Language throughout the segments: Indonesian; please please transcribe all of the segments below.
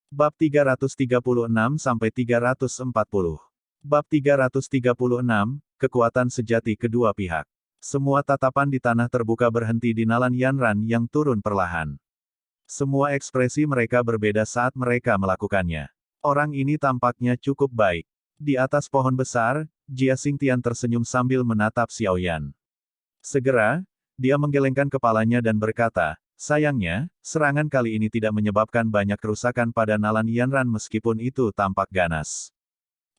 Bab 336-340. Bab 336, Kekuatan Sejati Kedua Pihak. Semua tatapan di tanah terbuka berhenti di Nalan Yanran yang turun perlahan. Semua ekspresi mereka berbeda saat mereka melakukannya. Orang ini tampaknya cukup baik. Di atas pohon besar, Jia Xingtian tersenyum sambil menatap Xiao Yan. Segera, dia menggelengkan kepalanya dan berkata, sayangnya, serangan kali ini tidak menyebabkan banyak kerusakan pada Nalan Yanran meskipun itu tampak ganas.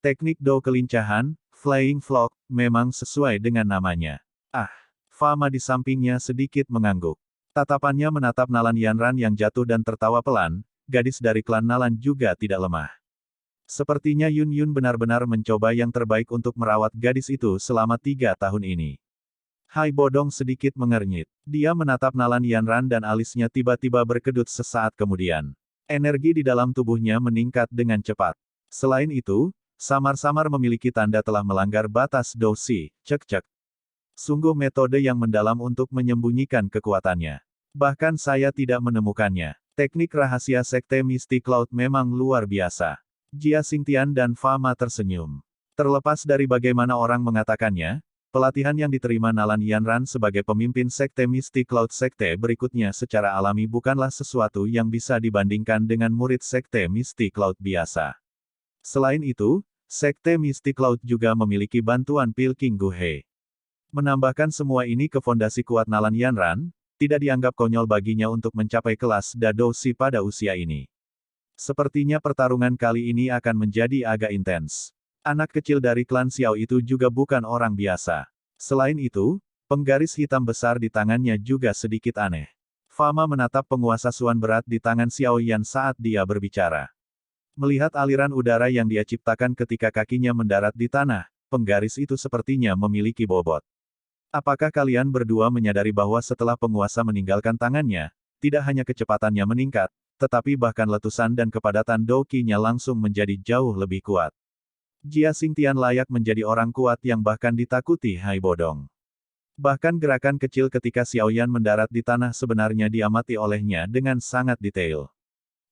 Teknik Do kelincahan, Flying Flock, memang sesuai dengan namanya. Ah, Fama di sampingnya sedikit mengangguk. Tatapannya menatap Nalan Yanran yang jatuh dan tertawa pelan, gadis dari klan Nalan juga tidak lemah. Sepertinya Yun Yun benar-benar mencoba yang terbaik untuk merawat gadis itu selama 3 tahun ini. Hai Bodong sedikit mengernyit. Dia menatap Nalan Yanran dan alisnya tiba-tiba berkedut sesaat kemudian. Energi di dalam tubuhnya meningkat dengan cepat. Selain itu, samar-samar memiliki tanda telah melanggar batas Dousi, cek-cek. Sungguh metode yang mendalam untuk menyembunyikan kekuatannya. Bahkan saya tidak menemukannya. Teknik rahasia Sekte Mystic Cloud memang luar biasa. Jia Xingtian dan Fama tersenyum. Terlepas dari bagaimana orang mengatakannya, pelatihan yang diterima Nalan Yanran sebagai pemimpin Sekte Mystic Cloud Sekte berikutnya secara alami bukanlah sesuatu yang bisa dibandingkan dengan murid Sekte Mystic Cloud biasa. Selain itu, Sekte Mystic Cloud juga memiliki bantuan Pilking Guhe. Menambahkan semua ini ke fondasi kuat Nalan Yanran, tidak dianggap konyol baginya untuk mencapai kelas Dadousi pada usia ini. Sepertinya pertarungan kali ini akan menjadi agak intens. Anak kecil dari klan Xiao itu juga bukan orang biasa. Selain itu, penggaris hitam besar di tangannya juga sedikit aneh. Fama menatap penguasa Suan berat di tangan Xiao Yan saat dia berbicara. Melihat aliran udara yang dia ciptakan ketika kakinya mendarat di tanah, penggaris itu sepertinya memiliki bobot. Apakah kalian berdua menyadari bahwa setelah penguasa meninggalkan tangannya, tidak hanya kecepatannya meningkat, tetapi bahkan letusan dan kepadatan doki-nya langsung menjadi jauh lebih kuat. Jia Xingtian layak menjadi orang kuat yang bahkan ditakuti Hai Bodong. Bahkan gerakan kecil ketika Xiao Yan mendarat di tanah sebenarnya diamati olehnya dengan sangat detail.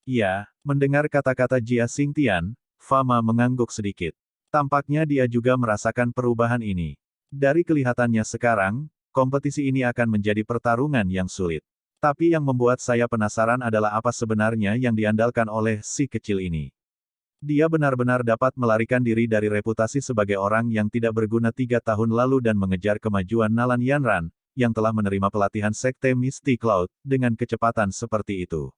Ya, mendengar kata-kata Jia Xingtian, Fama mengangguk sedikit. Tampaknya dia juga merasakan perubahan ini. Dari kelihatannya sekarang, kompetisi ini akan menjadi pertarungan yang sulit. Tapi yang membuat saya penasaran adalah apa sebenarnya yang diandalkan oleh si kecil ini. Dia benar-benar dapat melarikan diri dari reputasi sebagai orang yang tidak berguna 3 tahun lalu dan mengejar kemajuan Nalan Yanran, yang telah menerima pelatihan Sekte Mystic Cloud, dengan kecepatan seperti itu.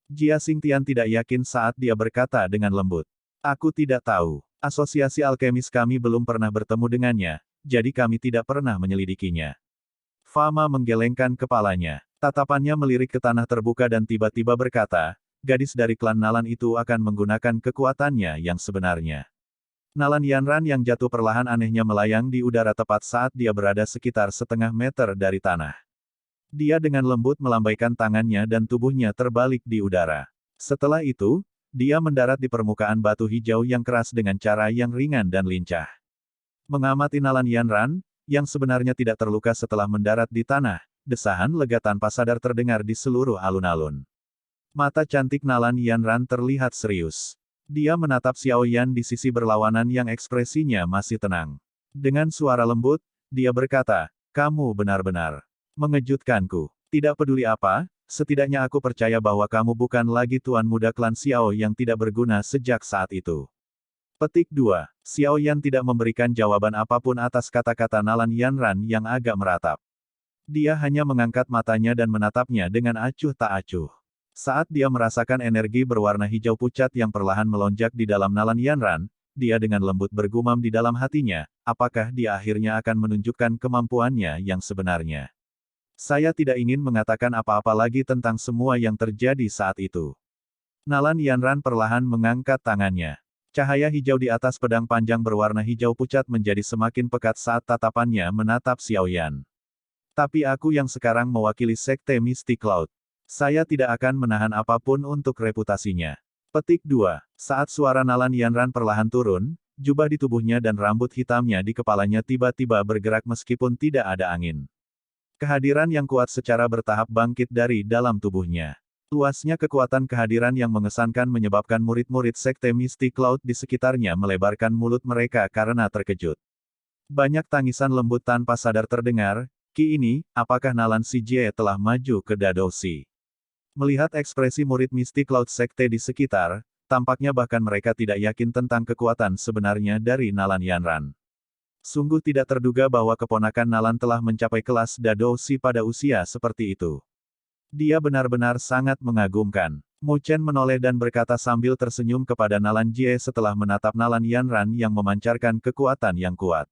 Jia Xingtian tidak yakin saat dia berkata dengan lembut. Aku tidak tahu. Asosiasi alkemis kami belum pernah bertemu dengannya, jadi kami tidak pernah menyelidikinya. Fama menggelengkan kepalanya. Tatapannya melirik ke tanah terbuka dan tiba-tiba berkata, gadis dari klan Nalan itu akan menggunakan kekuatannya yang sebenarnya. Nalan Yanran yang jatuh perlahan anehnya melayang di udara tepat saat dia berada sekitar setengah meter dari tanah. Dia dengan lembut melambaikan tangannya dan tubuhnya terbalik di udara. Setelah itu, dia mendarat di permukaan batu hijau yang keras dengan cara yang ringan dan lincah. Mengamati Nalan Yanran, yang sebenarnya tidak terluka setelah mendarat di tanah, desahan lega tanpa sadar terdengar di seluruh alun-alun. Mata cantik Nalan Yanran terlihat serius. Dia menatap Xiao Yan di sisi berlawanan yang ekspresinya masih tenang. Dengan suara lembut, dia berkata, kamu benar-benar mengejutkanku. Tidak peduli apa, setidaknya aku percaya bahwa kamu bukan lagi tuan muda klan Xiao yang tidak berguna sejak saat itu. Petik 2. Xiao Yan tidak memberikan jawaban apapun atas kata-kata Nalan Yanran yang agak meratap. Dia hanya mengangkat matanya dan menatapnya dengan acuh tak acuh. Saat dia merasakan energi berwarna hijau pucat yang perlahan melonjak di dalam Nalan Yanran, dia dengan lembut bergumam di dalam hatinya, apakah dia akhirnya akan menunjukkan kemampuannya yang sebenarnya. Saya tidak ingin mengatakan apa-apa lagi tentang semua yang terjadi saat itu. Nalan Yanran perlahan mengangkat tangannya. Cahaya hijau di atas pedang panjang berwarna hijau pucat menjadi semakin pekat saat tatapannya menatap Xiao Yan. Tapi aku yang sekarang mewakili Sekte Mystic Cloud. Saya tidak akan menahan apapun untuk reputasinya. Petik 2. Saat suara Nalan Yanran perlahan turun, jubah di tubuhnya dan rambut hitamnya di kepalanya tiba-tiba bergerak meskipun tidak ada angin. Kehadiran yang kuat secara bertahap bangkit dari dalam tubuhnya. Luasnya kekuatan kehadiran yang mengesankan menyebabkan murid-murid Sekte Mystic Cloud di sekitarnya melebarkan mulut mereka karena terkejut. Banyak tangisan lembut tanpa sadar terdengar. Ki ini, apakah Nalan si Jie telah maju ke Dadosi? Melihat ekspresi murid Mystic Cloud Sekte di sekitar, tampaknya bahkan mereka tidak yakin tentang kekuatan sebenarnya dari Nalan Yanran. Sungguh tidak terduga bahwa keponakan Nalan telah mencapai kelas Dadosi pada usia seperti itu. Dia benar-benar sangat mengagumkan. Mu Chen menoleh dan berkata sambil tersenyum kepada Nalan Jie setelah menatap Nalan Yanran yang memancarkan kekuatan yang kuat.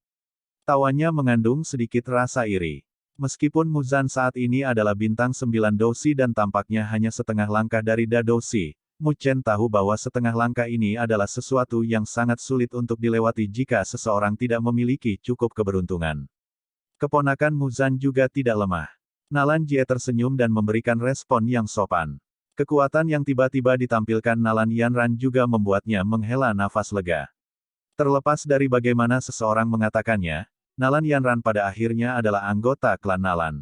Tawanya mengandung sedikit rasa iri. Meskipun Muzan saat ini adalah bintang 9 dosi dan tampaknya hanya setengah langkah dari Dadosi, Mu Chen tahu bahwa setengah langkah ini adalah sesuatu yang sangat sulit untuk dilewati jika seseorang tidak memiliki cukup keberuntungan. Keponakan Muzan juga tidak lemah. Nalan Jie tersenyum dan memberikan respon yang sopan. Kekuatan yang tiba-tiba ditampilkan Nalan Yanran juga membuatnya menghela nafas lega. Terlepas dari bagaimana seseorang mengatakannya, Nalan Yanran pada akhirnya adalah anggota klan Nalan.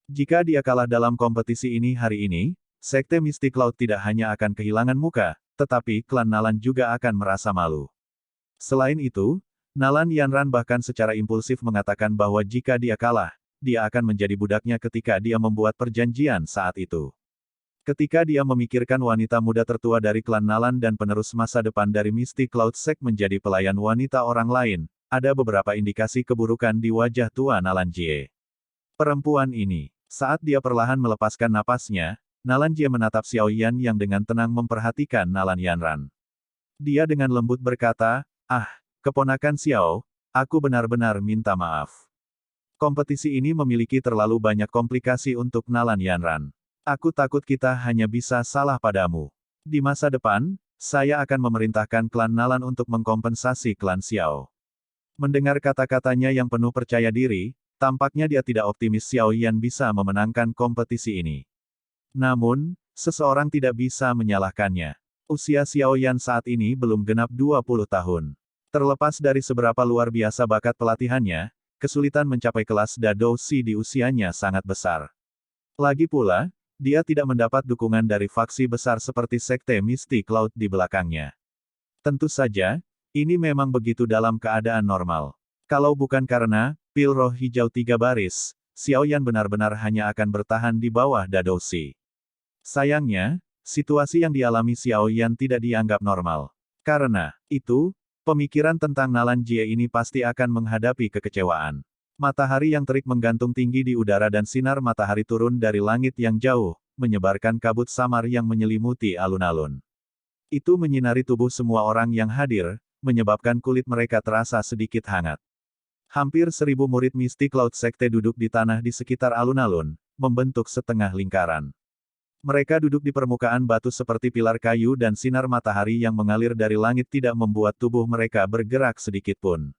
Jika dia kalah dalam kompetisi ini hari ini, Sekte Mystic Cloud tidak hanya akan kehilangan muka, tetapi klan Nalan juga akan merasa malu. Selain itu, Nalan Yanran bahkan secara impulsif mengatakan bahwa jika dia kalah, dia akan menjadi budaknya ketika dia membuat perjanjian saat itu. Ketika dia memikirkan wanita muda tertua dari klan Nalan dan penerus masa depan dari Mystic Cloud Sect menjadi pelayan wanita orang lain, ada beberapa indikasi keburukan di wajah tua Nalan Jie. Perempuan ini, saat dia perlahan melepaskan napasnya, Nalan Jie menatap Xiao Yan yang dengan tenang memperhatikan Nalan Yanran. Dia dengan lembut berkata, keponakan Xiao, aku benar-benar minta maaf. Kompetisi ini memiliki terlalu banyak komplikasi untuk Nalan Yanran. Aku takut kita hanya bisa salah padamu. Di masa depan, saya akan memerintahkan klan Nalan untuk mengkompensasi klan Xiao. Mendengar kata-katanya yang penuh percaya diri, tampaknya dia tidak optimis Xiao Yan bisa memenangkan kompetisi ini. Namun, seseorang tidak bisa menyalahkannya. Usia Xiao Yan saat ini belum genap 20 tahun. Terlepas dari seberapa luar biasa bakat pelatihannya, kesulitan mencapai kelas Dadosi di usianya sangat besar. Lagi pula, dia tidak mendapat dukungan dari faksi besar seperti Sekte Mystic Cloud di belakangnya. Tentu saja, ini memang begitu dalam keadaan normal. Kalau bukan karena pil roh hijau 3 baris, Xiao Yan benar-benar hanya akan bertahan di bawah Dadosi. Sayangnya, situasi yang dialami Xiao Yan tidak dianggap normal. Karena itu, pemikiran tentang Nalan Jie ini pasti akan menghadapi kekecewaan. Matahari yang terik menggantung tinggi di udara dan sinar matahari turun dari langit yang jauh, menyebarkan kabut samar yang menyelimuti alun-alun. Itu menyinari tubuh semua orang yang hadir, menyebabkan kulit mereka terasa sedikit hangat. Hampir 1000 murid Mystic Cloud Sekte duduk di tanah di sekitar alun-alun, membentuk setengah lingkaran. Mereka duduk di permukaan batu seperti pilar kayu dan sinar matahari yang mengalir dari langit tidak membuat tubuh mereka bergerak sedikit pun.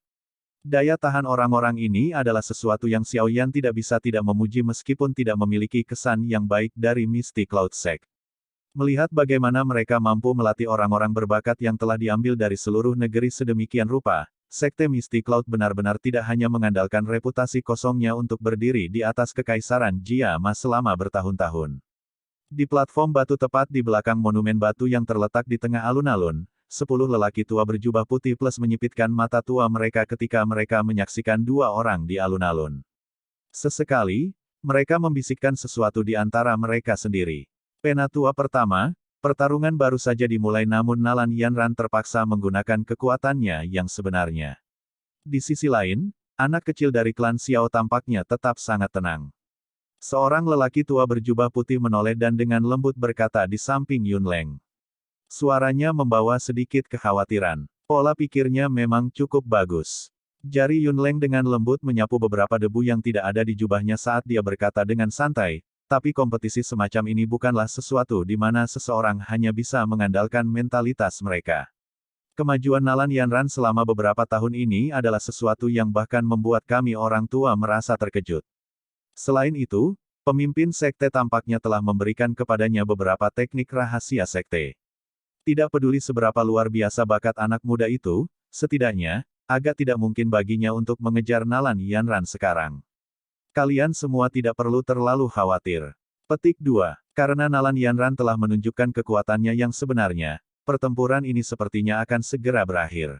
Daya tahan orang-orang ini adalah sesuatu yang Xiao Yan tidak bisa tidak memuji meskipun tidak memiliki kesan yang baik dari Mystic Cloud Sect. Melihat bagaimana mereka mampu melatih orang-orang berbakat yang telah diambil dari seluruh negeri sedemikian rupa, Sekte Mystic Cloud benar-benar tidak hanya mengandalkan reputasi kosongnya untuk berdiri di atas kekaisaran Jia Ma selama bertahun-tahun. Di platform batu tepat di belakang monumen batu yang terletak di tengah alun-alun, 10 lelaki tua berjubah putih plus menyipitkan mata tua mereka ketika mereka menyaksikan 2 orang di alun-alun. Sesekali, mereka membisikkan sesuatu di antara mereka sendiri. Penatua pertama, pertarungan baru saja dimulai namun Nalan Yanran terpaksa menggunakan kekuatannya yang sebenarnya. Di sisi lain, anak kecil dari klan Xiao tampaknya tetap sangat tenang. Seorang lelaki tua berjubah putih menoleh dan dengan lembut berkata di samping Yunleng. Suaranya membawa sedikit kekhawatiran. Pola pikirnya memang cukup bagus. Jari Yunleng dengan lembut menyapu beberapa debu yang tidak ada di jubahnya saat dia berkata dengan santai, tapi kompetisi semacam ini bukanlah sesuatu di mana seseorang hanya bisa mengandalkan mentalitas mereka. Kemajuan Nalan Yanran selama beberapa tahun ini adalah sesuatu yang bahkan membuat kami orang tua merasa terkejut. Selain itu, pemimpin sekte tampaknya telah memberikan kepadanya beberapa teknik rahasia sekte. Tidak peduli seberapa luar biasa bakat anak muda itu, setidaknya, agak tidak mungkin baginya untuk mengejar Nalan Yanran sekarang. Kalian semua tidak perlu terlalu khawatir. Petik 2. Karena Nalan Yanran telah menunjukkan kekuatannya yang sebenarnya, pertempuran ini sepertinya akan segera berakhir.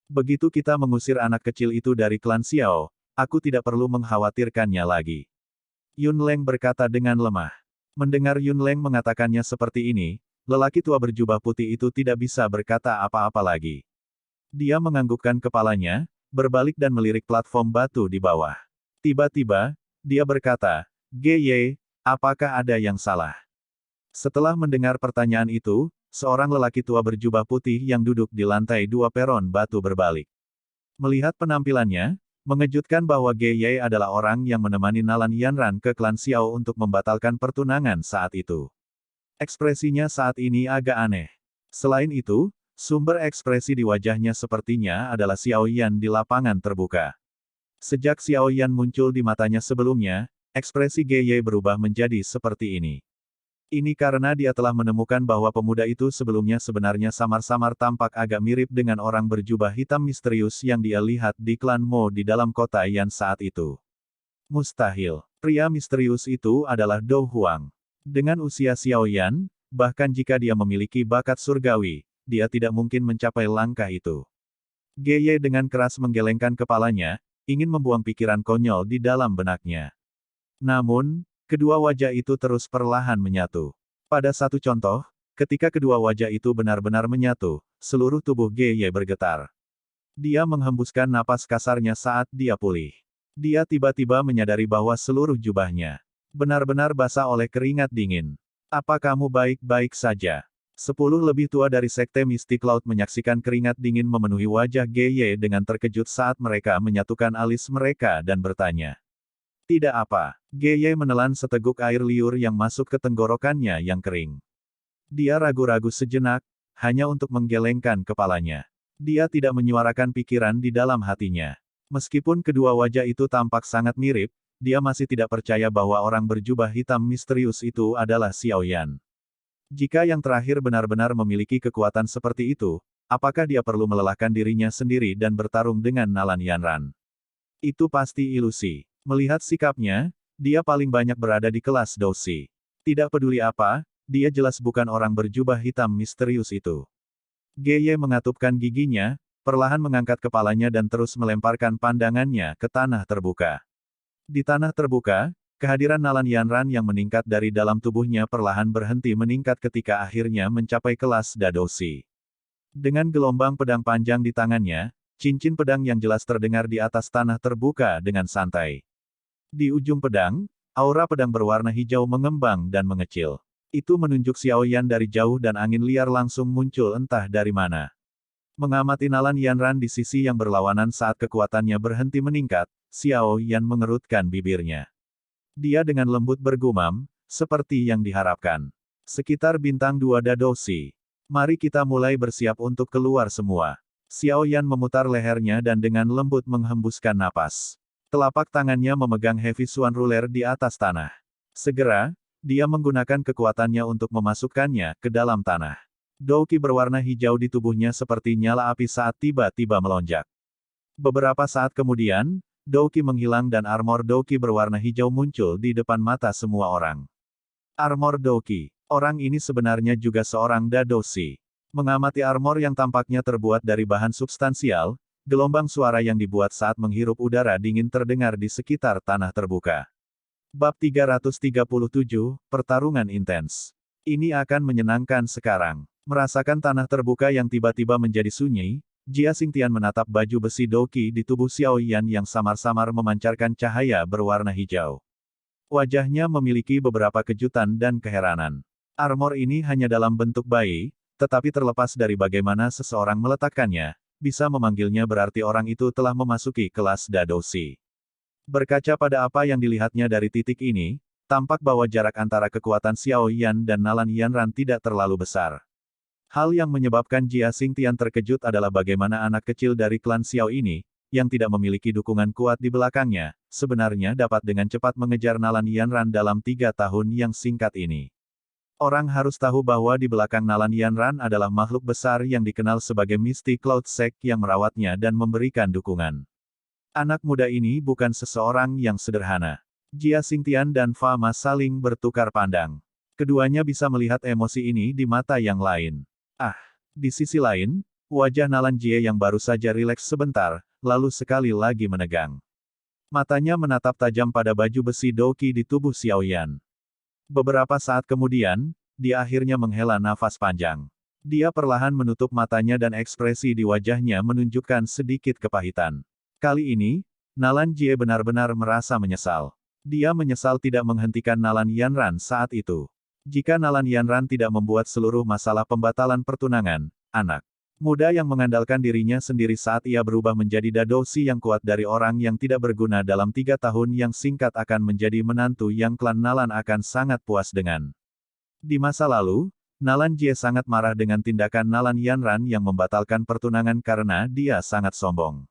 Begitu kita mengusir anak kecil itu dari klan Xiao, aku tidak perlu mengkhawatirkannya lagi. Yun Leng berkata dengan lemah. Mendengar Yun Leng mengatakannya seperti ini, lelaki tua berjubah putih itu tidak bisa berkata apa-apa lagi. Dia menganggukkan kepalanya, berbalik dan melirik platform batu di bawah. Tiba-tiba, dia berkata, "Gye, apakah ada yang salah?" Setelah mendengar pertanyaan itu, seorang lelaki tua berjubah putih yang duduk di lantai 2 peron batu berbalik. Melihat penampilannya, mengejutkan bahwa Gye adalah orang yang menemani Nalan Yanran ke klan Xiao untuk membatalkan pertunangan saat itu. Ekspresinya saat ini agak aneh. Selain itu, sumber ekspresi di wajahnya sepertinya adalah Xiao Yan di lapangan terbuka. Sejak Xiao Yan muncul di matanya sebelumnya, ekspresi Gye berubah menjadi seperti ini. Ini karena dia telah menemukan bahwa pemuda itu sebelumnya sebenarnya samar-samar tampak agak mirip dengan orang berjubah hitam misterius yang dia lihat di klan Mo di dalam kota Yan saat itu. Mustahil. Pria misterius itu adalah Dou Huang. Dengan usia Xiao Yan, bahkan jika dia memiliki bakat surgawi, dia tidak mungkin mencapai langkah itu. Gye dengan keras menggelengkan kepalanya, ingin membuang pikiran konyol di dalam benaknya. Namun, kedua wajah itu terus perlahan menyatu. Pada satu contoh, ketika kedua wajah itu benar-benar menyatu, seluruh tubuh Gye bergetar. Dia menghembuskan napas kasarnya saat dia pulih. Dia tiba-tiba menyadari bahwa seluruh jubahnya benar-benar basah oleh keringat dingin. "Apa kamu baik-baik saja?" 10 lebih tua dari Sekte Mistik Laut menyaksikan keringat dingin memenuhi wajah Gye dengan terkejut saat mereka menyatukan alis mereka dan bertanya. Tidak apa. Gye menelan seteguk air liur yang masuk ke tenggorokannya yang kering. Dia ragu-ragu sejenak, hanya untuk menggelengkan kepalanya. Dia tidak menyuarakan pikiran di dalam hatinya. Meskipun kedua wajah itu tampak sangat mirip, dia masih tidak percaya bahwa orang berjubah hitam misterius itu adalah Xiao Yan. Jika yang terakhir benar-benar memiliki kekuatan seperti itu, apakah dia perlu melelahkan dirinya sendiri dan bertarung dengan Nalan Yanran? Itu pasti ilusi. Melihat sikapnya, dia paling banyak berada di kelas Dousi. Tidak peduli apa, dia jelas bukan orang berjubah hitam misterius itu. Gye mengatupkan giginya, perlahan mengangkat kepalanya dan terus melemparkan pandangannya ke tanah terbuka. Di tanah terbuka, kehadiran Nalan Yanran yang meningkat dari dalam tubuhnya perlahan berhenti meningkat ketika akhirnya mencapai kelas Dadosi. Dengan gelombang pedang panjang di tangannya, cincin pedang yang jelas terdengar di atas tanah terbuka dengan santai. Di ujung pedang, aura pedang berwarna hijau mengembang dan mengecil. Itu menunjuk Xiao Yan dari jauh dan angin liar langsung muncul entah dari mana. Mengamati Nalan Yanran di sisi yang berlawanan saat kekuatannya berhenti meningkat, Xiao Yan mengerutkan bibirnya. Dia dengan lembut bergumam, seperti yang diharapkan. Sekitar bintang 2 Dadosi. Mari kita mulai bersiap untuk keluar semua. Xiao Yan memutar lehernya dan dengan lembut menghembuskan napas. Telapak tangannya memegang Heavy Swan Ruler di atas tanah. Segera, dia menggunakan kekuatannya untuk memasukkannya ke dalam tanah. Douki berwarna hijau di tubuhnya seperti nyala api saat tiba-tiba melonjak. Beberapa saat kemudian, Douki menghilang dan armor Douki berwarna hijau muncul di depan mata semua orang. Armor Douki. Orang ini sebenarnya juga seorang Dadosi. Mengamati armor yang tampaknya terbuat dari bahan substansial, gelombang suara yang dibuat saat menghirup udara dingin terdengar di sekitar tanah terbuka. Bab 337, Pertarungan Intens. Ini akan menyenangkan sekarang. Merasakan tanah terbuka yang tiba-tiba menjadi sunyi, Jia Xingtian menatap baju besi Douki di tubuh Xiao Yan yang samar-samar memancarkan cahaya berwarna hijau. Wajahnya memiliki beberapa kejutan dan keheranan. Armor ini hanya dalam bentuk bayi, tetapi terlepas dari bagaimana seseorang meletakkannya, bisa memanggilnya berarti orang itu telah memasuki kelas Dadosi. Berkaca pada apa yang dilihatnya dari titik ini, tampak bahwa jarak antara kekuatan Xiao Yan dan Nalan Yanran tidak terlalu besar. Hal yang menyebabkan Jia Xingtian terkejut adalah bagaimana anak kecil dari klan Xiao ini, yang tidak memiliki dukungan kuat di belakangnya, sebenarnya dapat dengan cepat mengejar Nalan Yanran dalam 3 tahun yang singkat ini. Orang harus tahu bahwa di belakang Nalan Yanran adalah makhluk besar yang dikenal sebagai Misty Cloud Sect yang merawatnya dan memberikan dukungan. Anak muda ini bukan seseorang yang sederhana. Jia Xingtian dan Fa Ma saling bertukar pandang. Keduanya bisa melihat emosi ini di mata yang lain. Ah, di sisi lain, wajah Nalan Jie yang baru saja rileks sebentar, lalu sekali lagi menegang. Matanya menatap tajam pada baju besi Douqi di tubuh Xiaoyan. Beberapa saat kemudian, dia akhirnya menghela nafas panjang. Dia perlahan menutup matanya dan ekspresi di wajahnya menunjukkan sedikit kepahitan. Kali ini, Nalan Jie benar-benar merasa menyesal. Dia menyesal tidak menghentikan Nalan Yanran saat itu. Jika Nalan Yanran tidak membuat seluruh masalah pembatalan pertunangan, anak muda yang mengandalkan dirinya sendiri saat ia berubah menjadi dadosi yang kuat dari orang yang tidak berguna dalam 3 tahun yang singkat akan menjadi menantu yang klan Nalan akan sangat puas dengan. Di masa lalu, Nalan Jie sangat marah dengan tindakan Nalan Yanran yang membatalkan pertunangan karena dia sangat sombong.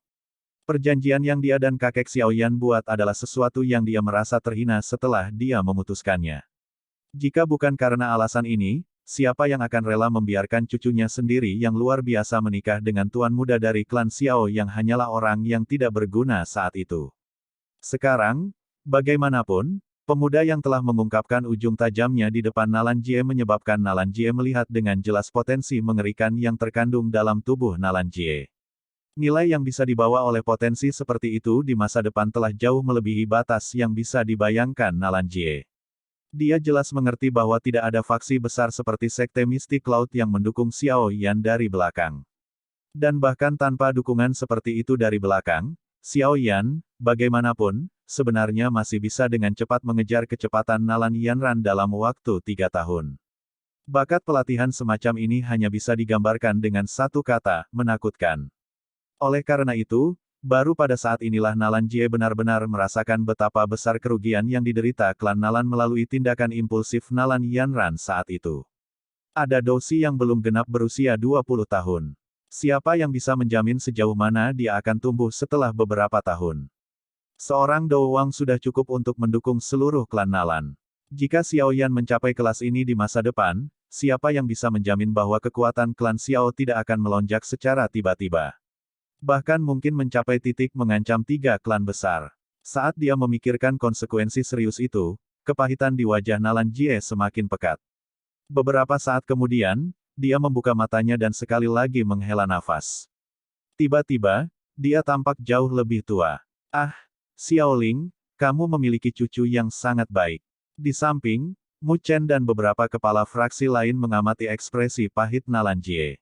Perjanjian yang dia dan kakek Xiaoyan buat adalah sesuatu yang dia merasa terhina setelah dia memutuskannya. Jika bukan karena alasan ini, siapa yang akan rela membiarkan cucunya sendiri yang luar biasa menikah dengan tuan muda dari klan Xiao yang hanyalah orang yang tidak berguna saat itu. Sekarang, bagaimanapun, pemuda yang telah mengungkapkan ujung tajamnya di depan Nalan Jie menyebabkan Nalan Jie melihat dengan jelas potensi mengerikan yang terkandung dalam tubuh Nalan Jie. Nilai yang bisa dibawa oleh potensi seperti itu di masa depan telah jauh melebihi batas yang bisa dibayangkan Nalan Jie. Dia jelas mengerti bahwa tidak ada faksi besar seperti Sekte Mistik Laut yang mendukung Xiao Yan dari belakang. Dan bahkan tanpa dukungan seperti itu dari belakang, Xiao Yan, bagaimanapun, sebenarnya masih bisa dengan cepat mengejar kecepatan Nalan Yanran dalam waktu 3 tahun. Bakat pelatihan semacam ini hanya bisa digambarkan dengan satu kata, menakutkan. Oleh karena itu, baru pada saat inilah Nalan Jie benar-benar merasakan betapa besar kerugian yang diderita klan Nalan melalui tindakan impulsif Nalan Yanran saat itu. Ada dosi yang belum genap berusia 20 tahun. Siapa yang bisa menjamin sejauh mana dia akan tumbuh setelah beberapa tahun? Seorang Douwang sudah cukup untuk mendukung seluruh klan Nalan. Jika Xiaoyan mencapai kelas ini di masa depan, siapa yang bisa menjamin bahwa kekuatan klan Xiao tidak akan melonjak secara tiba-tiba? Bahkan mungkin mencapai titik mengancam 3 klan besar. Saat dia memikirkan konsekuensi serius itu, kepahitan di wajah Nalan Jie semakin pekat. Beberapa saat kemudian, dia membuka matanya dan sekali lagi menghela nafas. Tiba-tiba, dia tampak jauh lebih tua. Ah, Xiaoling, kamu memiliki cucu yang sangat baik. Di samping, Mu Chen dan beberapa kepala fraksi lain mengamati ekspresi pahit Nalan Jie.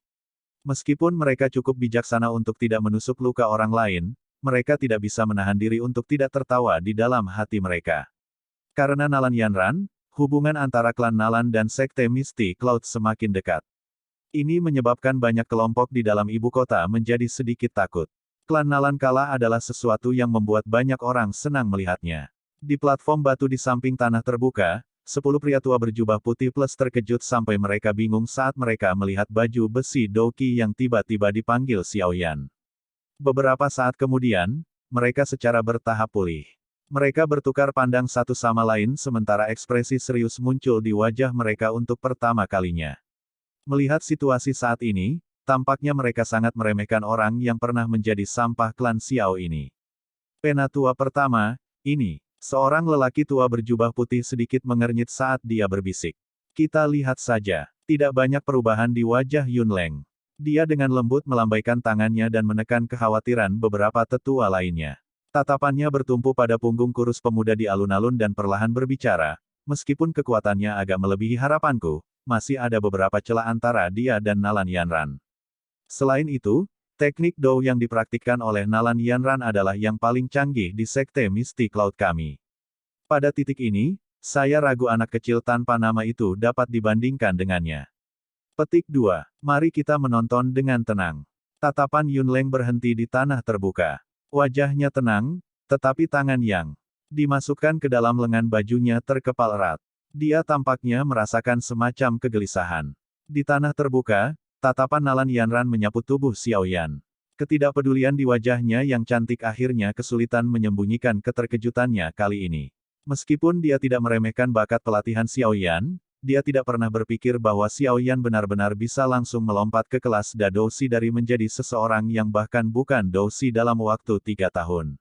Meskipun mereka cukup bijaksana untuk tidak menusuk luka orang lain, mereka tidak bisa menahan diri untuk tidak tertawa di dalam hati mereka. Karena Nalan Yanran, hubungan antara klan Nalan dan Sekte Mistik Laut semakin dekat. Ini menyebabkan banyak kelompok di dalam ibu kota menjadi sedikit takut. Klan Nalan kalah adalah sesuatu yang membuat banyak orang senang melihatnya. Di platform batu di samping tanah terbuka, 10 pria tua berjubah putih plus terkejut sampai mereka bingung saat mereka melihat baju besi Douqi yang tiba-tiba dipanggil Xiaoyan. Beberapa saat kemudian, mereka secara bertahap pulih. Mereka bertukar pandang satu sama lain sementara ekspresi serius muncul di wajah mereka untuk pertama kalinya. Melihat situasi saat ini, tampaknya mereka sangat meremehkan orang yang pernah menjadi sampah klan Xiao ini. Penatua pertama, ini. Seorang lelaki tua berjubah putih sedikit mengernyit saat dia berbisik. Kita lihat saja. Tidak banyak perubahan di wajah Yun Leng. Dia dengan lembut melambaikan tangannya dan menekan kekhawatiran beberapa tetua lainnya. Tatapannya bertumpu pada punggung kurus pemuda di alun-alun dan perlahan berbicara, meskipun kekuatannya agak melebihi harapanku, masih ada beberapa celah antara dia dan Nalan Yanran. Selain itu, teknik Dou yang dipraktikkan oleh Nalan Yanran adalah yang paling canggih di Sekte Mistik Laut kami. Pada titik ini, saya ragu anak kecil tanpa nama itu dapat dibandingkan dengannya. Petik 2. Mari kita menonton dengan tenang. Tatapan Yun Leng berhenti di tanah terbuka. Wajahnya tenang, tetapi tangan yang dimasukkan ke dalam lengan bajunya terkepal erat. Dia tampaknya merasakan semacam kegelisahan. Di tanah terbuka, tatapan Nalan Yanran menyapu tubuh Xiaoyan. Ketidakpedulian di wajahnya yang cantik akhirnya kesulitan menyembunyikan keterkejutannya kali ini. Meskipun dia tidak meremehkan bakat pelatihan Xiaoyan, dia tidak pernah berpikir bahwa Xiaoyan benar-benar bisa langsung melompat ke kelas Dadosi dari menjadi seseorang yang bahkan bukan Dousi dalam waktu 3 tahun.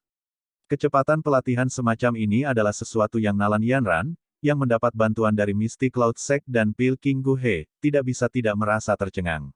Kecepatan pelatihan semacam ini adalah sesuatu yang Nalan Yanran, yang mendapat bantuan dari Misty Cloud Sect dan Pil King Guhe, tidak bisa tidak merasa tercengang.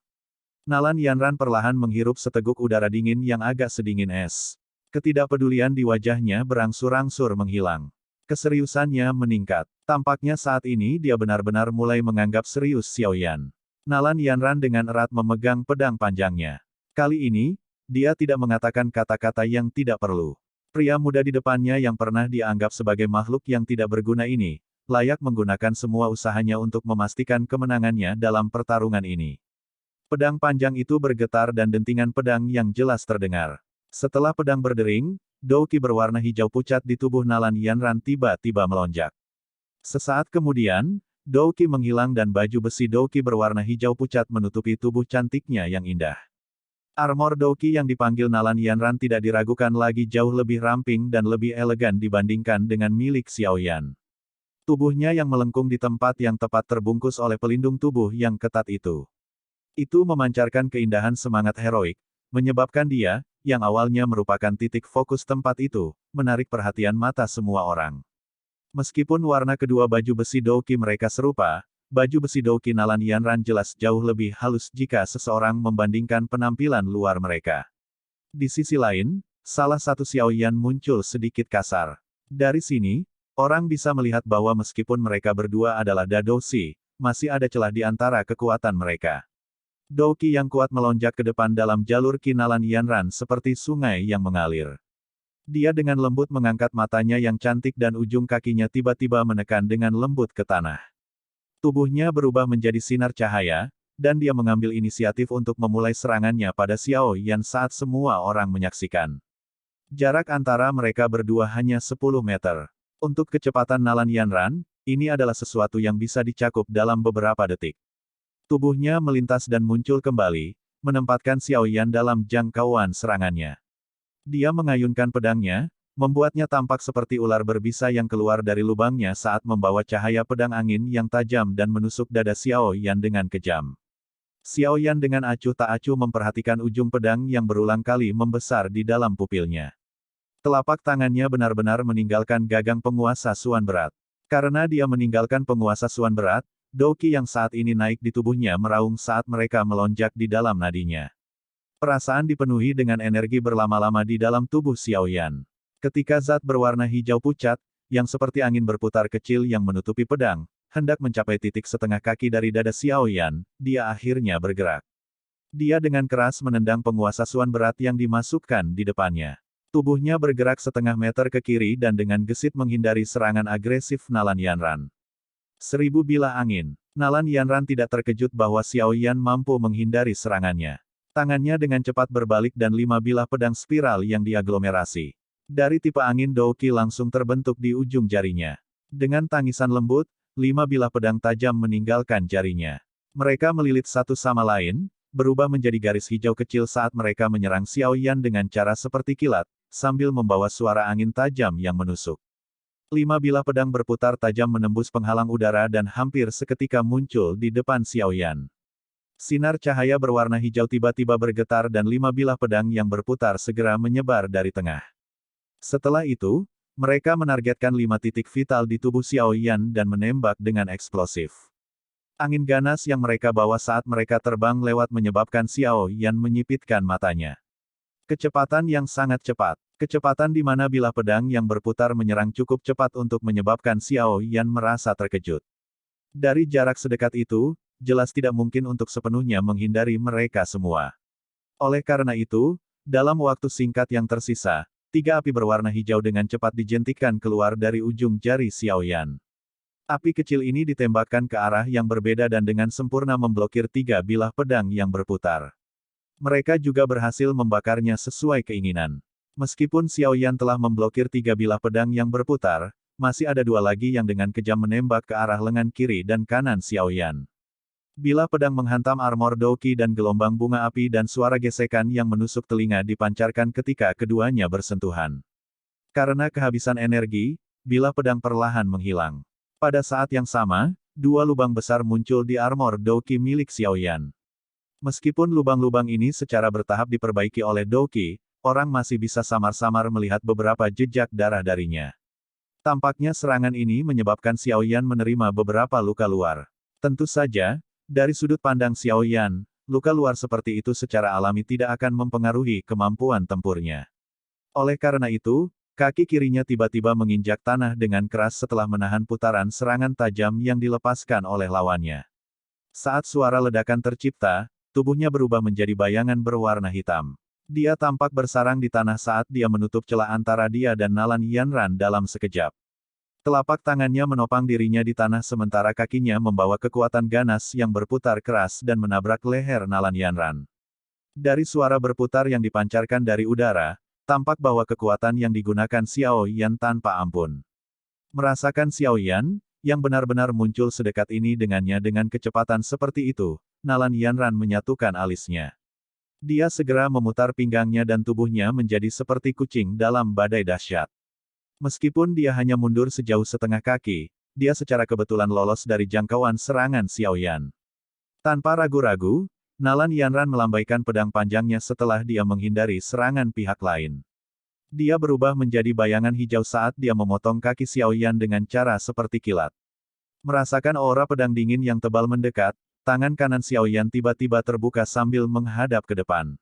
Nalan Yanran perlahan menghirup seteguk udara dingin yang agak sedingin es. Ketidakpedulian di wajahnya berangsur-angsur menghilang. Keseriusannya meningkat. Tampaknya saat ini dia benar-benar mulai menganggap serius Xiao Yan. Nalan Yanran dengan erat memegang pedang panjangnya. Kali ini, dia tidak mengatakan kata-kata yang tidak perlu. Pria muda di depannya yang pernah dianggap sebagai makhluk yang tidak berguna ini, layak menggunakan semua usahanya untuk memastikan kemenangannya dalam pertarungan ini. Pedang panjang itu bergetar dan dentingan pedang yang jelas terdengar. Setelah pedang berdering, douki berwarna hijau pucat di tubuh Nalan Yanran tiba-tiba melonjak. Sesaat kemudian, douki menghilang dan baju besi douki berwarna hijau pucat menutupi tubuh cantiknya yang indah. Armor douki yang dipanggil Nalan Yanran tidak diragukan lagi jauh lebih ramping dan lebih elegan dibandingkan dengan milik Xiao Yan. Tubuhnya yang melengkung di tempat yang tepat terbungkus oleh pelindung tubuh yang ketat itu. Itu memancarkan keindahan semangat heroik, menyebabkan dia, yang awalnya merupakan titik fokus tempat itu, menarik perhatian mata semua orang. Meskipun warna kedua baju besi douki mereka serupa, baju besi douki Nalan Yanran jelas jauh lebih halus jika seseorang membandingkan penampilan luar mereka. Di sisi lain, salah satu Xiao Yan muncul sedikit kasar. Dari sini, orang bisa melihat bahwa meskipun mereka berdua adalah Dadoshi, masih ada celah di antara kekuatan mereka. Douki yang kuat melonjak ke depan dalam jalur Ki Nalan Yanran seperti sungai yang mengalir. Dia dengan lembut mengangkat matanya yang cantik dan ujung kakinya tiba-tiba menekan dengan lembut ke tanah. Tubuhnya berubah menjadi sinar cahaya, dan dia mengambil inisiatif untuk memulai serangannya pada Xiao Yan saat semua orang menyaksikan. Jarak antara mereka berdua hanya 10 meter. Untuk kecepatan Nalan Yanran, ini adalah sesuatu yang bisa dicakup dalam beberapa detik. Tubuhnya melintas dan muncul kembali, menempatkan Xiao Yan dalam jangkauan serangannya. Dia mengayunkan pedangnya, membuatnya tampak seperti ular berbisa yang keluar dari lubangnya saat membawa cahaya pedang angin yang tajam dan menusuk dada Xiao Yan dengan kejam. Xiao Yan dengan acuh tak acuh memperhatikan ujung pedang yang berulang kali membesar di dalam pupilnya. Telapak tangannya benar-benar meninggalkan gagang penguasa Suan berat. Karena dia meninggalkan penguasa Suan berat, douki yang saat ini naik di tubuhnya meraung saat mereka melonjak di dalam nadinya. Perasaan dipenuhi dengan energi berlama-lama di dalam tubuh Xiao Yan. Ketika zat berwarna hijau pucat, yang seperti angin berputar kecil yang menutupi pedang, hendak mencapai titik setengah kaki dari dada Xiao Yan, dia akhirnya bergerak. Dia dengan keras menendang penguasa Suan berat yang dimasukkan di depannya. Tubuhnya bergerak setengah meter ke kiri dan dengan gesit menghindari serangan agresif Nalan Yanran. 1000 bilah angin. Nalan Yanran tidak terkejut bahwa Xiao Yan mampu menghindari serangannya. Tangannya dengan cepat berbalik dan 5 bilah pedang spiral yang diaglomerasi. Dari tipe angin douki langsung terbentuk di ujung jarinya. Dengan tangisan lembut, 5 bilah pedang tajam meninggalkan jarinya. Mereka melilit satu sama lain, berubah menjadi garis hijau kecil saat mereka menyerang Xiao Yan dengan cara seperti kilat, sambil membawa suara angin tajam yang menusuk. 5 bilah pedang berputar tajam menembus penghalang udara dan hampir seketika muncul di depan Xiao Yan. Sinar cahaya berwarna hijau tiba-tiba bergetar dan 5 bilah pedang yang berputar segera menyebar dari tengah. Setelah itu, mereka menargetkan 5 titik vital di tubuh Xiao Yan dan menembak dengan eksplosif. Angin ganas yang mereka bawa saat mereka terbang lewat menyebabkan Xiao Yan menyipitkan matanya. Kecepatan yang sangat cepat. Kecepatan di mana bilah pedang yang berputar menyerang cukup cepat untuk menyebabkan Xiao Yan merasa terkejut. Dari jarak sedekat itu, jelas tidak mungkin untuk sepenuhnya menghindari mereka semua. Oleh karena itu, dalam waktu singkat yang tersisa, 3 api berwarna hijau dengan cepat dijentikan keluar dari ujung jari Xiao Yan. Api kecil ini ditembakkan ke arah yang berbeda dan dengan sempurna memblokir 3 bilah pedang yang berputar. Mereka juga berhasil membakarnya sesuai keinginan. Meskipun Xiao Yan telah memblokir 3 bilah pedang yang berputar, masih ada 2 lagi yang dengan kejam menembak ke arah lengan kiri dan kanan Xiao Yan. Bilah pedang menghantam armor douki dan gelombang bunga api dan suara gesekan yang menusuk telinga dipancarkan ketika keduanya bersentuhan. Karena kehabisan energi, bilah pedang perlahan menghilang. Pada saat yang sama, 2 lubang besar muncul di armor douki milik Xiao Yan. Meskipun lubang-lubang ini secara bertahap diperbaiki oleh douki, orang masih bisa samar-samar melihat beberapa jejak darah darinya. Tampaknya serangan ini menyebabkan Xiao Yan menerima beberapa luka luar. Tentu saja, dari sudut pandang Xiao Yan, luka luar seperti itu secara alami tidak akan mempengaruhi kemampuan tempurnya. Oleh karena itu, kaki kirinya tiba-tiba menginjak tanah dengan keras setelah menahan putaran serangan tajam yang dilepaskan oleh lawannya. Saat suara ledakan tercipta, tubuhnya berubah menjadi bayangan berwarna hitam. Dia tampak bersarang di tanah saat dia menutup celah antara dia dan Nalan Yanran dalam sekejap. Telapak tangannya menopang dirinya di tanah sementara kakinya membawa kekuatan ganas yang berputar keras dan menabrak leher Nalan Yanran. Dari suara berputar yang dipancarkan dari udara, tampak bahwa kekuatan yang digunakan Xiao Yan tanpa ampun. Merasakan Xiao Yan, yang benar-benar muncul sedekat ini dengannya dengan kecepatan seperti itu, Nalan Yanran menyatukan alisnya. Dia segera memutar pinggangnya dan tubuhnya menjadi seperti kucing dalam badai dahsyat. Meskipun dia hanya mundur sejauh setengah kaki, dia secara kebetulan lolos dari jangkauan serangan Xiao Yan. Tanpa ragu-ragu, Nalan Yanran melambaikan pedang panjangnya setelah dia menghindari serangan pihak lain. Dia berubah menjadi bayangan hijau saat dia memotong kaki Xiao Yan dengan cara seperti kilat. Merasakan aura pedang dingin yang tebal mendekat, tangan kanan Xiao Yan tiba-tiba terbuka sambil menghadap ke depan.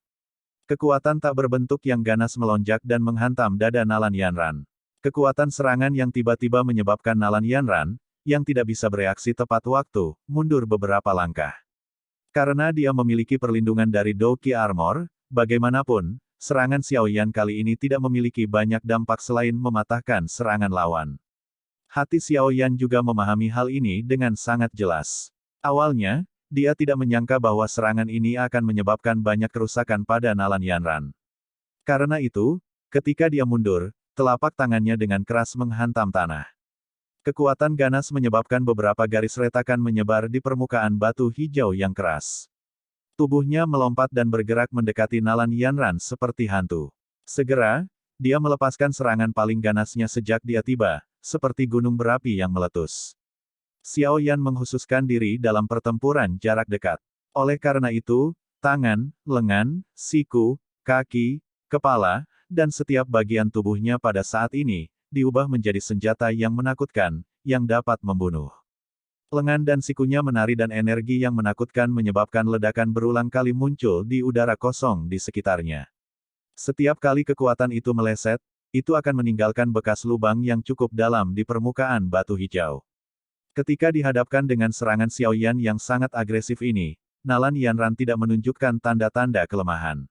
Kekuatan tak berbentuk yang ganas melonjak dan menghantam dada Nalan Yanran. Kekuatan serangan yang tiba-tiba menyebabkan Nalan Yanran, yang tidak bisa bereaksi tepat waktu, mundur beberapa langkah. Karena dia memiliki perlindungan dari Douqi Armor, bagaimanapun, serangan Xiao Yan kali ini tidak memiliki banyak dampak selain mematahkan serangan lawan. Hati Xiao Yan juga memahami hal ini dengan sangat jelas. Awalnya, dia tidak menyangka bahwa serangan ini akan menyebabkan banyak kerusakan pada Nalan Yanran. Karena itu, ketika dia mundur, telapak tangannya dengan keras menghantam tanah. Kekuatan ganas menyebabkan beberapa garis retakan menyebar di permukaan batu hijau yang keras. Tubuhnya melompat dan bergerak mendekati Nalan Yanran seperti hantu. Segera, dia melepaskan serangan paling ganasnya sejak dia tiba, seperti gunung berapi yang meletus. Xiao Yan menghususkan diri dalam pertempuran jarak dekat. Oleh karena itu, tangan, lengan, siku, kaki, kepala, dan setiap bagian tubuhnya pada saat ini, diubah menjadi senjata yang menakutkan, yang dapat membunuh. Lengan dan sikunya menari dan energi yang menakutkan menyebabkan ledakan berulang kali muncul di udara kosong di sekitarnya. Setiap kali kekuatan itu meleset, itu akan meninggalkan bekas lubang yang cukup dalam di permukaan batu hijau. Ketika dihadapkan dengan serangan Xiao Yan yang sangat agresif ini, Nalan Yanran tidak menunjukkan tanda-tanda kelemahan.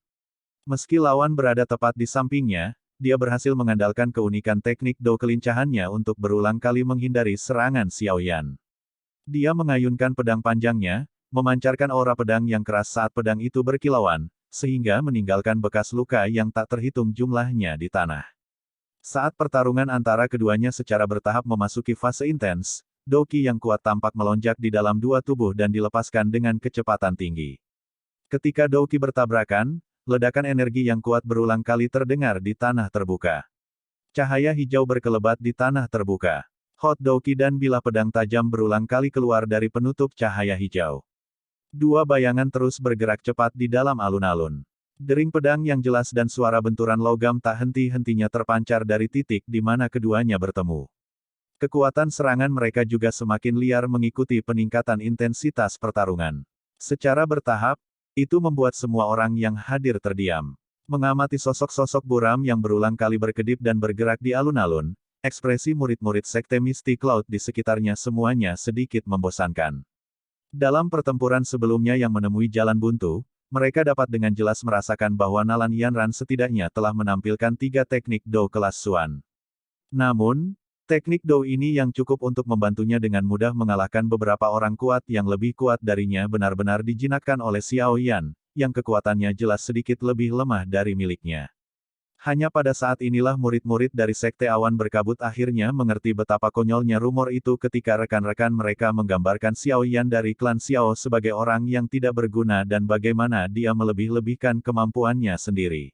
Meski lawan berada tepat di sampingnya, dia berhasil mengandalkan keunikan teknik Do kelincahannya untuk berulang kali menghindari serangan Xiao Yan. Dia mengayunkan pedang panjangnya, memancarkan aura pedang yang keras saat pedang itu berkilauan, sehingga meninggalkan bekas luka yang tak terhitung jumlahnya di tanah. Saat pertarungan antara keduanya secara bertahap memasuki fase intens, Douqi yang kuat tampak melonjak di dalam dua tubuh dan dilepaskan dengan kecepatan tinggi. Ketika Douqi bertabrakan, ledakan energi yang kuat berulang kali terdengar di tanah terbuka. Cahaya hijau berkelebat di tanah terbuka. Hot Douqi dan bilah pedang tajam berulang kali keluar dari penutup cahaya hijau. Dua bayangan terus bergerak cepat di dalam alun-alun. Dering pedang yang jelas dan suara benturan logam tak henti-hentinya terpancar dari titik di mana keduanya bertemu. Kekuatan serangan mereka juga semakin liar mengikuti peningkatan intensitas pertarungan. Secara bertahap, itu membuat semua orang yang hadir terdiam. Mengamati sosok-sosok buram yang berulang kali berkedip dan bergerak di alun-alun, ekspresi murid-murid Sekte Misty Cloud di sekitarnya semuanya sedikit membosankan. Dalam pertempuran sebelumnya yang menemui jalan buntu, mereka dapat dengan jelas merasakan bahwa Nalan Yanran setidaknya telah menampilkan 3 teknik Do kelas Xuan. Namun, teknik Do ini yang cukup untuk membantunya dengan mudah mengalahkan beberapa orang kuat yang lebih kuat darinya benar-benar dijinakkan oleh Xiao Yan, yang kekuatannya jelas sedikit lebih lemah dari miliknya. Hanya pada saat inilah murid-murid dari Sekte Awan Berkabut akhirnya mengerti betapa konyolnya rumor itu ketika rekan-rekan mereka menggambarkan Xiao Yan dari klan Xiao sebagai orang yang tidak berguna dan bagaimana dia melebih-lebihkan kemampuannya sendiri.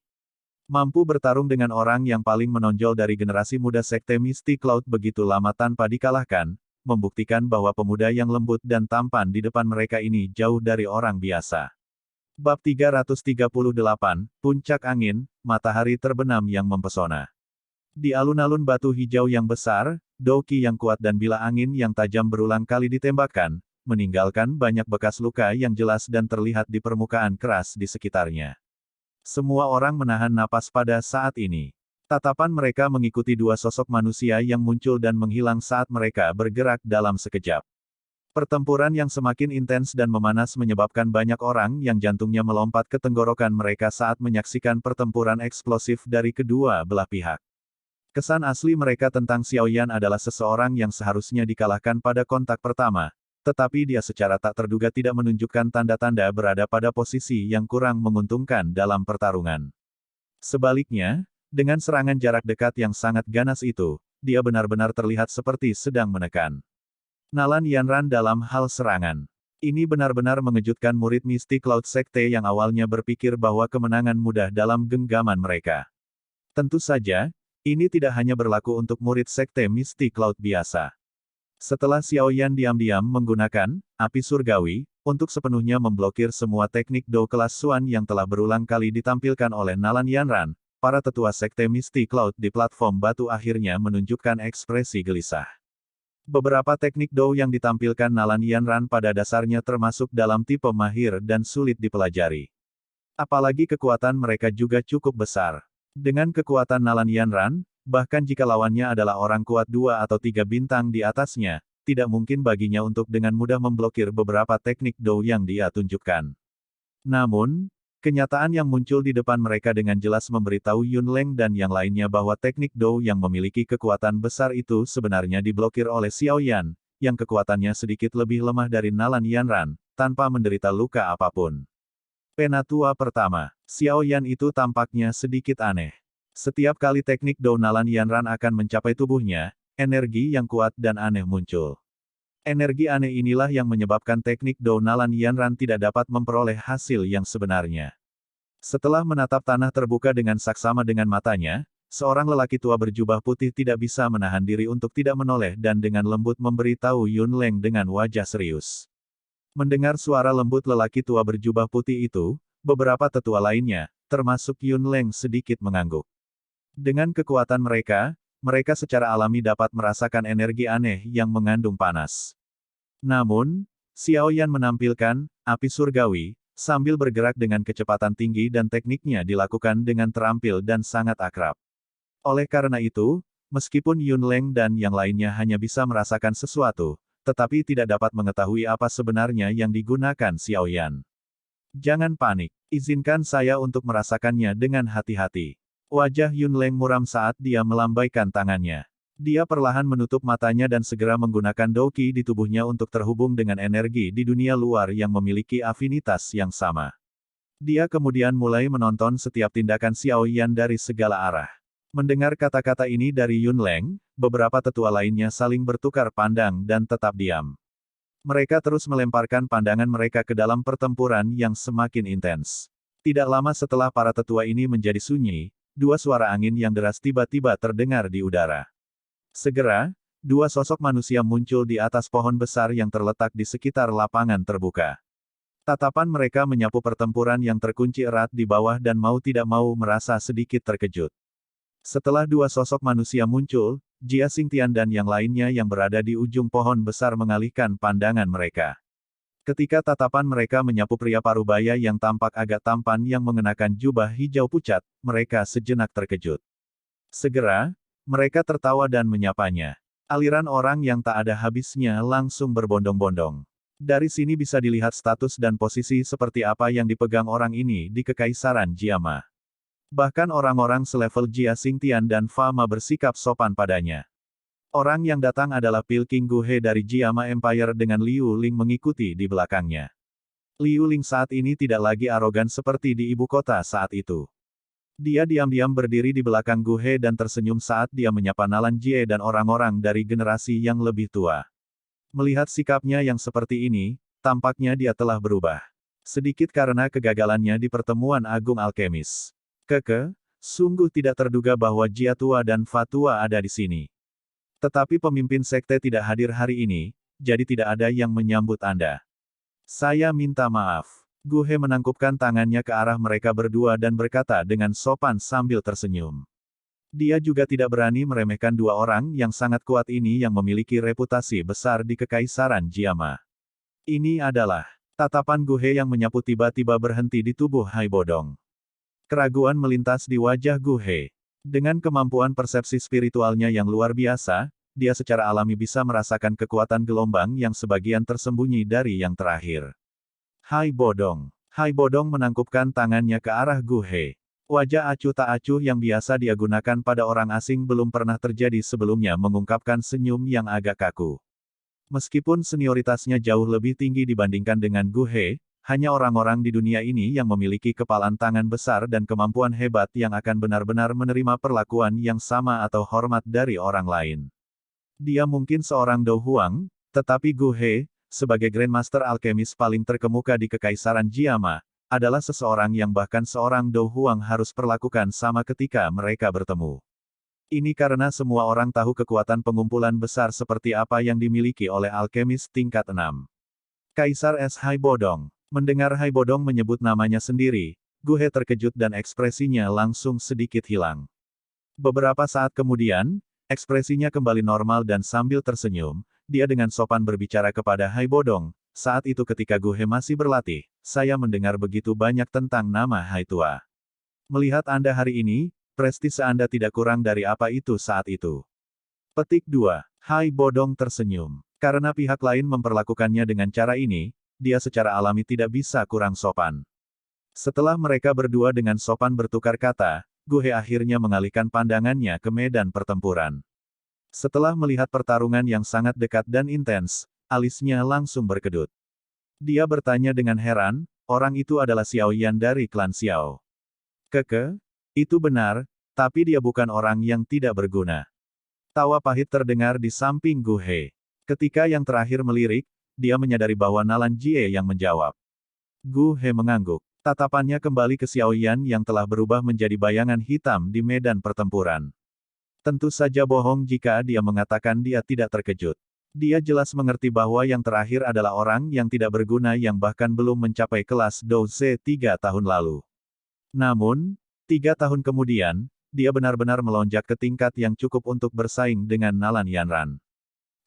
Mampu bertarung dengan orang yang paling menonjol dari generasi muda Sekte Misty Cloud begitu lama tanpa dikalahkan, membuktikan bahwa pemuda yang lembut dan tampan di depan mereka ini jauh dari orang biasa. Bab 338, Puncak Angin, Matahari Terbenam yang Mempesona. Di alun-alun batu hijau yang besar, Doki yang kuat dan bila angin yang tajam berulang kali ditembakkan, meninggalkan banyak bekas luka yang jelas dan terlihat di permukaan keras di sekitarnya. Semua orang menahan napas pada saat ini. Tatapan mereka mengikuti dua sosok manusia yang muncul dan menghilang saat mereka bergerak dalam sekejap. Pertempuran yang semakin intens dan memanas menyebabkan banyak orang yang jantungnya melompat ke tenggorokan mereka saat menyaksikan pertempuran eksplosif dari kedua belah pihak. Kesan asli mereka tentang Xiaoyan adalah seseorang yang seharusnya dikalahkan pada kontak pertama, tetapi dia secara tak terduga tidak menunjukkan tanda-tanda berada pada posisi yang kurang menguntungkan dalam pertarungan. Sebaliknya, dengan serangan jarak dekat yang sangat ganas itu, dia benar-benar terlihat seperti sedang menekan Nalan Yanran dalam hal serangan. Ini benar-benar mengejutkan murid Misty Cloud Sekte yang awalnya berpikir bahwa kemenangan mudah dalam genggaman mereka. Tentu saja, ini tidak hanya berlaku untuk murid Sekte Misty Cloud biasa. Setelah Xiaoyan diam-diam menggunakan api surgawi untuk sepenuhnya memblokir semua teknik Do kelas Xuan yang telah berulang kali ditampilkan oleh Nalan Yanran, para tetua Sekte Misty Cloud di platform batu akhirnya menunjukkan ekspresi gelisah. Beberapa teknik Do yang ditampilkan Nalan Yanran pada dasarnya termasuk dalam tipe mahir dan sulit dipelajari. Apalagi kekuatan mereka juga cukup besar. Dengan kekuatan Nalan Yanran, bahkan jika lawannya adalah orang kuat 2 atau 3 bintang di atasnya, tidak mungkin baginya untuk dengan mudah memblokir beberapa teknik Do yang dia tunjukkan. Namun, kenyataan yang muncul di depan mereka dengan jelas memberitahu Yun Leng dan yang lainnya bahwa teknik Do yang memiliki kekuatan besar itu sebenarnya diblokir oleh Xiaoyan, yang kekuatannya sedikit lebih lemah dari Nalan Yanran, tanpa menderita luka apapun. Penatua pertama, Xiaoyan itu tampaknya sedikit aneh. Setiap kali teknik Do Nalan Yanran akan mencapai tubuhnya, energi yang kuat dan aneh muncul. Energi aneh inilah yang menyebabkan teknik Do Nalan Yanran tidak dapat memperoleh hasil yang sebenarnya. Setelah menatap tanah terbuka dengan saksama dengan matanya, seorang lelaki tua berjubah putih tidak bisa menahan diri untuk tidak menoleh dan dengan lembut memberitahu Yun Leng dengan wajah serius. Mendengar suara lembut lelaki tua berjubah putih itu, beberapa tetua lainnya, termasuk Yun Leng sedikit mengangguk. Dengan kekuatan mereka, mereka secara alami dapat merasakan energi aneh yang mengandung panas. Namun, Xiaoyan menampilkan api surgawi, sambil bergerak dengan kecepatan tinggi dan tekniknya dilakukan dengan terampil dan sangat akrab. Oleh karena itu, meskipun Yun Leng dan yang lainnya hanya bisa merasakan sesuatu, tetapi tidak dapat mengetahui apa sebenarnya yang digunakan Xiaoyan. Jangan panik, izinkan saya untuk merasakannya dengan hati-hati. Wajah Yun Leng muram saat dia melambaikan tangannya. Dia perlahan menutup matanya dan segera menggunakan Doki di tubuhnya untuk terhubung dengan energi di dunia luar yang memiliki afinitas yang sama. Dia kemudian mulai menonton setiap tindakan Xiaoyan dari segala arah. Mendengar kata-kata ini dari Yun Leng, beberapa tetua lainnya saling bertukar pandang dan tetap diam. Mereka terus melemparkan pandangan mereka ke dalam pertempuran yang semakin intens. Tidak lama setelah para tetua ini menjadi sunyi, dua suara angin yang deras tiba-tiba terdengar di udara. Segera, dua sosok manusia muncul di atas pohon besar yang terletak di sekitar lapangan terbuka. Tatapan mereka menyapu pertempuran yang terkunci erat di bawah dan mau tidak mau merasa sedikit terkejut. Setelah dua sosok manusia muncul, Jia Xingtian dan yang lainnya yang berada di ujung pohon besar mengalihkan pandangan mereka. Ketika tatapan mereka menyapu pria parubaya yang tampak agak tampan yang mengenakan jubah hijau pucat, mereka sejenak terkejut. Segera, mereka tertawa dan menyapanya. Aliran orang yang tak ada habisnya langsung berbondong-bondong. Dari sini bisa dilihat status dan posisi seperti apa yang dipegang orang ini di Kekaisaran Jiama. Bahkan orang-orang selevel Jia Xingtian dan Fama bersikap sopan padanya. Orang yang datang adalah Pil King Guhe dari Jiama Empire dengan Liu Ling mengikuti di belakangnya. Liu Ling saat ini tidak lagi arogan seperti di ibu kota saat itu. Dia diam-diam berdiri di belakang Guhe dan tersenyum saat dia menyapa Nalan Jie dan orang-orang dari generasi yang lebih tua. Melihat sikapnya yang seperti ini, tampaknya dia telah berubah. Sedikit karena kegagalannya di pertemuan Agung Alkemis. Sungguh tidak terduga bahwa Jia Tua dan Fa Tua ada di sini. Tetapi pemimpin sekte tidak hadir hari ini, jadi tidak ada yang menyambut Anda. Saya minta maaf. Gu He menangkupkan tangannya ke arah mereka berdua dan berkata dengan sopan sambil tersenyum. Dia juga tidak berani meremehkan dua orang yang sangat kuat ini yang memiliki reputasi besar di Kekaisaran Jiama. Ini adalah tatapan Gu He yang menyapu tiba-tiba berhenti di tubuh Hai Bodong. Keraguan melintas di wajah Gu He. Dengan kemampuan persepsi spiritualnya yang luar biasa, dia secara alami bisa merasakan kekuatan gelombang yang sebagian tersembunyi dari yang terakhir. Hai Bodong. Hai Bodong menangkupkan tangannya ke arah Gu He. Wajah acuh tak acuh yang biasa dia gunakan pada orang asing belum pernah terjadi sebelumnya mengungkapkan senyum yang agak kaku. Meskipun senioritasnya jauh lebih tinggi dibandingkan dengan Gu He, hanya orang-orang di dunia ini yang memiliki kepalan tangan besar dan kemampuan hebat yang akan benar-benar menerima perlakuan yang sama atau hormat dari orang lain. Dia mungkin seorang Dou Huang, tetapi Gu He, sebagai Grandmaster Alkemis paling terkemuka di Kekaisaran Jiama, adalah seseorang yang bahkan seorang Dou Huang harus perlakukan sama ketika mereka bertemu. Ini karena semua orang tahu kekuatan pengumpulan besar seperti apa yang dimiliki oleh alkemis tingkat 6. Kaisar Es Hai Bodong. Mendengar Hai Bodong menyebut namanya sendiri, Gu He terkejut dan ekspresinya langsung sedikit hilang. Beberapa saat kemudian, ekspresinya kembali normal dan sambil tersenyum, dia dengan sopan berbicara kepada Hai Bodong. Saat itu ketika Gu He masih berlatih, saya mendengar begitu banyak tentang nama Hai Tua. Melihat Anda hari ini, prestise Anda tidak kurang dari apa itu saat itu. Petik 2. Hai Bodong tersenyum. Karena pihak lain memperlakukannya dengan cara ini, dia secara alami tidak bisa kurang sopan. Setelah mereka berdua dengan sopan bertukar kata, Gu He akhirnya mengalihkan pandangannya ke medan pertempuran. Setelah melihat pertarungan yang sangat dekat dan intens, alisnya langsung berkedut. Dia bertanya dengan heran, orang itu adalah Xiao Yan dari klan Xiao. Keke? Itu benar, tapi dia bukan orang yang tidak berguna. Tawa pahit terdengar di samping Gu He. Ketika yang terakhir melirik, dia menyadari bahwa Nalan Jie yang menjawab. Gu He mengangguk. Tatapannya kembali ke Xiao Yan yang telah berubah menjadi bayangan hitam di medan pertempuran. Tentu saja bohong jika dia mengatakan dia tidak terkejut. Dia jelas mengerti bahwa yang terakhir adalah orang yang tidak berguna yang bahkan belum mencapai kelas Dou Ze 3 tahun lalu. Namun, 3 tahun kemudian, dia benar-benar melonjak ke tingkat yang cukup untuk bersaing dengan Nalan Yanran.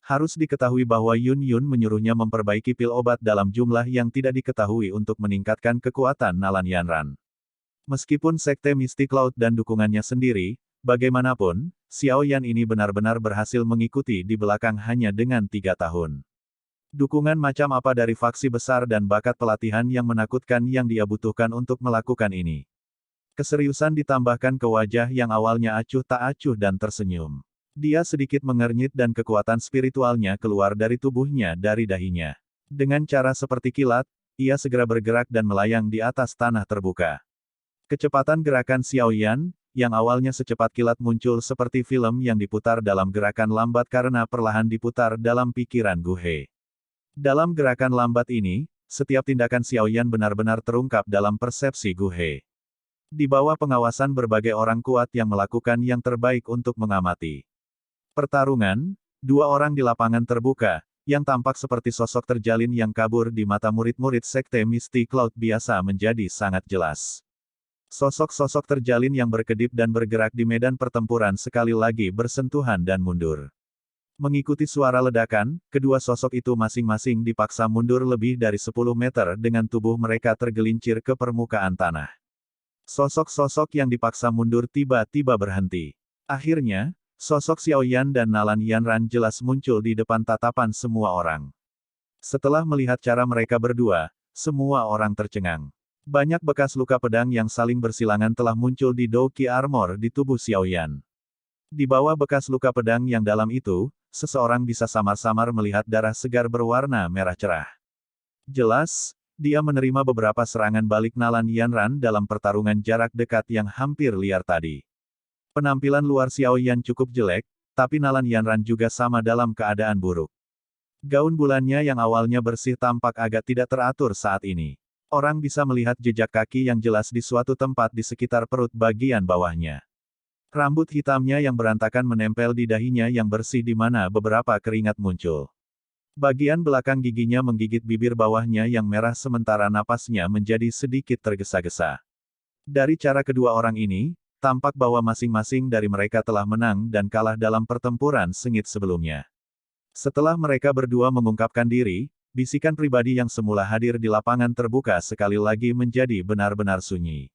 Harus diketahui bahwa Yun Yun menyuruhnya memperbaiki pil obat dalam jumlah yang tidak diketahui untuk meningkatkan kekuatan Nalan Yanran. Meskipun Sekte Mistik Laut dan dukungannya sendiri, bagaimanapun, Xiao Yan ini benar-benar berhasil mengikuti di belakang hanya dengan 3 tahun. Dukungan macam apa dari faksi besar dan bakat pelatihan yang menakutkan yang dia butuhkan untuk melakukan ini. Keseriusan ditambahkan ke wajah yang awalnya acuh tak acuh dan tersenyum. Dia sedikit mengernyit dan kekuatan spiritualnya keluar dari tubuhnya dari dahinya. Dengan cara seperti kilat, ia segera bergerak dan melayang di atas tanah terbuka. Kecepatan gerakan Xiao Yan, yang awalnya secepat kilat muncul seperti film yang diputar dalam gerakan lambat karena perlahan diputar dalam pikiran Gu He. Dalam gerakan lambat ini, setiap tindakan Xiao Yan benar-benar terungkap dalam persepsi Gu He. Di bawah pengawasan berbagai orang kuat yang melakukan yang terbaik untuk mengamati pertarungan, dua orang di lapangan terbuka, yang tampak seperti sosok terjalin yang kabur di mata murid-murid Sekte Mistik Laut biasa menjadi sangat jelas. Sosok-sosok terjalin yang berkedip dan bergerak di medan pertempuran sekali lagi bersentuhan dan mundur. Mengikuti suara ledakan, kedua sosok itu masing-masing dipaksa mundur lebih dari 10 meter dengan tubuh mereka tergelincir ke permukaan tanah. Sosok-sosok yang dipaksa mundur tiba-tiba berhenti. Akhirnya, sosok Xiao Yan dan Nalan Yanran jelas muncul di depan tatapan semua orang. Setelah melihat cara mereka berdua, semua orang tercengang. Banyak bekas luka pedang yang saling bersilangan telah muncul di Douki Armor di tubuh Xiao Yan. Di bawah bekas luka pedang yang dalam itu, seseorang bisa samar-samar melihat darah segar berwarna merah cerah. Jelas, dia menerima beberapa serangan balik Nalan Yanran dalam pertarungan jarak dekat yang hampir liar tadi. Penampilan luar Xiao Yan cukup jelek, tapi Nalan Yanran juga sama dalam keadaan buruk. Gaun bulannya yang awalnya bersih tampak agak tidak teratur saat ini. Orang bisa melihat jejak kaki yang jelas di suatu tempat di sekitar perut bagian bawahnya. Rambut hitamnya yang berantakan menempel di dahinya yang bersih di mana beberapa keringat muncul. Bagian belakang giginya menggigit bibir bawahnya yang merah sementara napasnya menjadi sedikit tergesa-gesa. Dari cara kedua orang ini, tampak bahwa masing-masing dari mereka telah menang dan kalah dalam pertempuran sengit sebelumnya. Setelah mereka berdua mengungkapkan diri, bisikan pribadi yang semula hadir di lapangan terbuka sekali lagi menjadi benar-benar sunyi.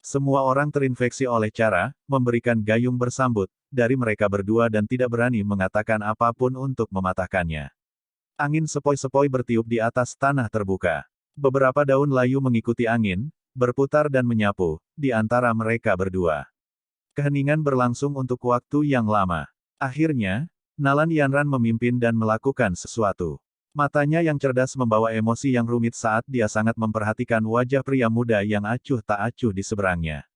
Semua orang terinfeksi oleh cara memberikan gayung bersambut dari mereka berdua dan tidak berani mengatakan apapun untuk mematahkannya. Angin sepoi-sepoi bertiup di atas tanah terbuka. Beberapa daun layu mengikuti angin, berputar dan menyapu di antara mereka berdua. Keheningan berlangsung untuk waktu yang lama. Akhirnya, Nalan Yanran memimpin dan melakukan sesuatu. Matanya yang cerdas membawa emosi yang rumit saat dia sangat memperhatikan wajah pria muda yang acuh tak acuh di seberangnya.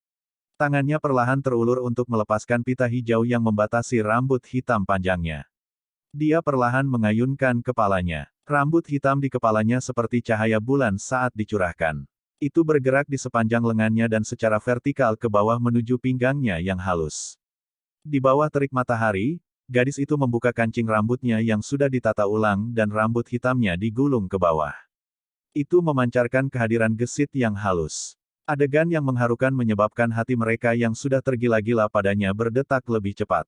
Tangannya perlahan terulur untuk melepaskan pita hijau yang membatasi rambut hitam panjangnya. Dia perlahan mengayunkan kepalanya. Rambut hitam di kepalanya seperti cahaya bulan saat dicurahkan. Itu bergerak di sepanjang lengannya dan secara vertikal ke bawah menuju pinggangnya yang halus. Di bawah terik matahari, gadis itu membuka kancing rambutnya yang sudah ditata ulang dan rambut hitamnya digulung ke bawah. Itu memancarkan kehadiran gesit yang halus. Adegan yang mengharukan menyebabkan hati mereka yang sudah tergila-gila padanya berdetak lebih cepat.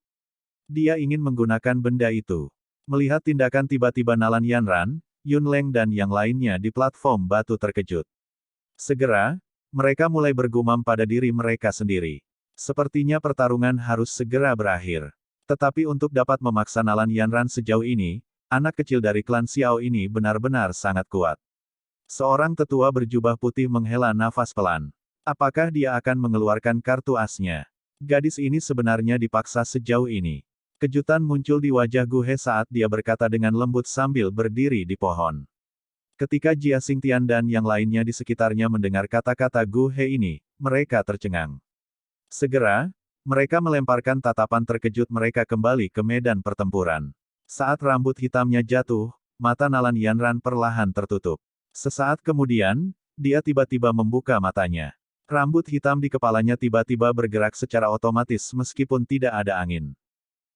Dia ingin menggunakan benda itu. Melihat tindakan tiba-tiba Nalan Yanran, Yun Leng dan yang lainnya di platform batu terkejut. Segera, mereka mulai bergumam pada diri mereka sendiri. Sepertinya pertarungan harus segera berakhir. Tetapi untuk dapat memaksa Nalan Yanran sejauh ini, anak kecil dari klan Xiao ini benar-benar sangat kuat. Seorang tetua berjubah putih menghela nafas pelan. Apakah dia akan mengeluarkan kartu asnya? Gadis ini sebenarnya dipaksa sejauh ini. Kejutan muncul di wajah Gu He saat dia berkata dengan lembut sambil berdiri di pohon. Ketika Jia Xingtian dan yang lainnya di sekitarnya mendengar kata-kata Gu He ini, mereka tercengang. Segera, mereka melemparkan tatapan terkejut mereka kembali ke medan pertempuran. Saat rambut hitamnya jatuh, mata Nalan Yanran perlahan tertutup. Sesaat kemudian, dia tiba-tiba membuka matanya. Rambut hitam di kepalanya tiba-tiba bergerak secara otomatis meskipun tidak ada angin.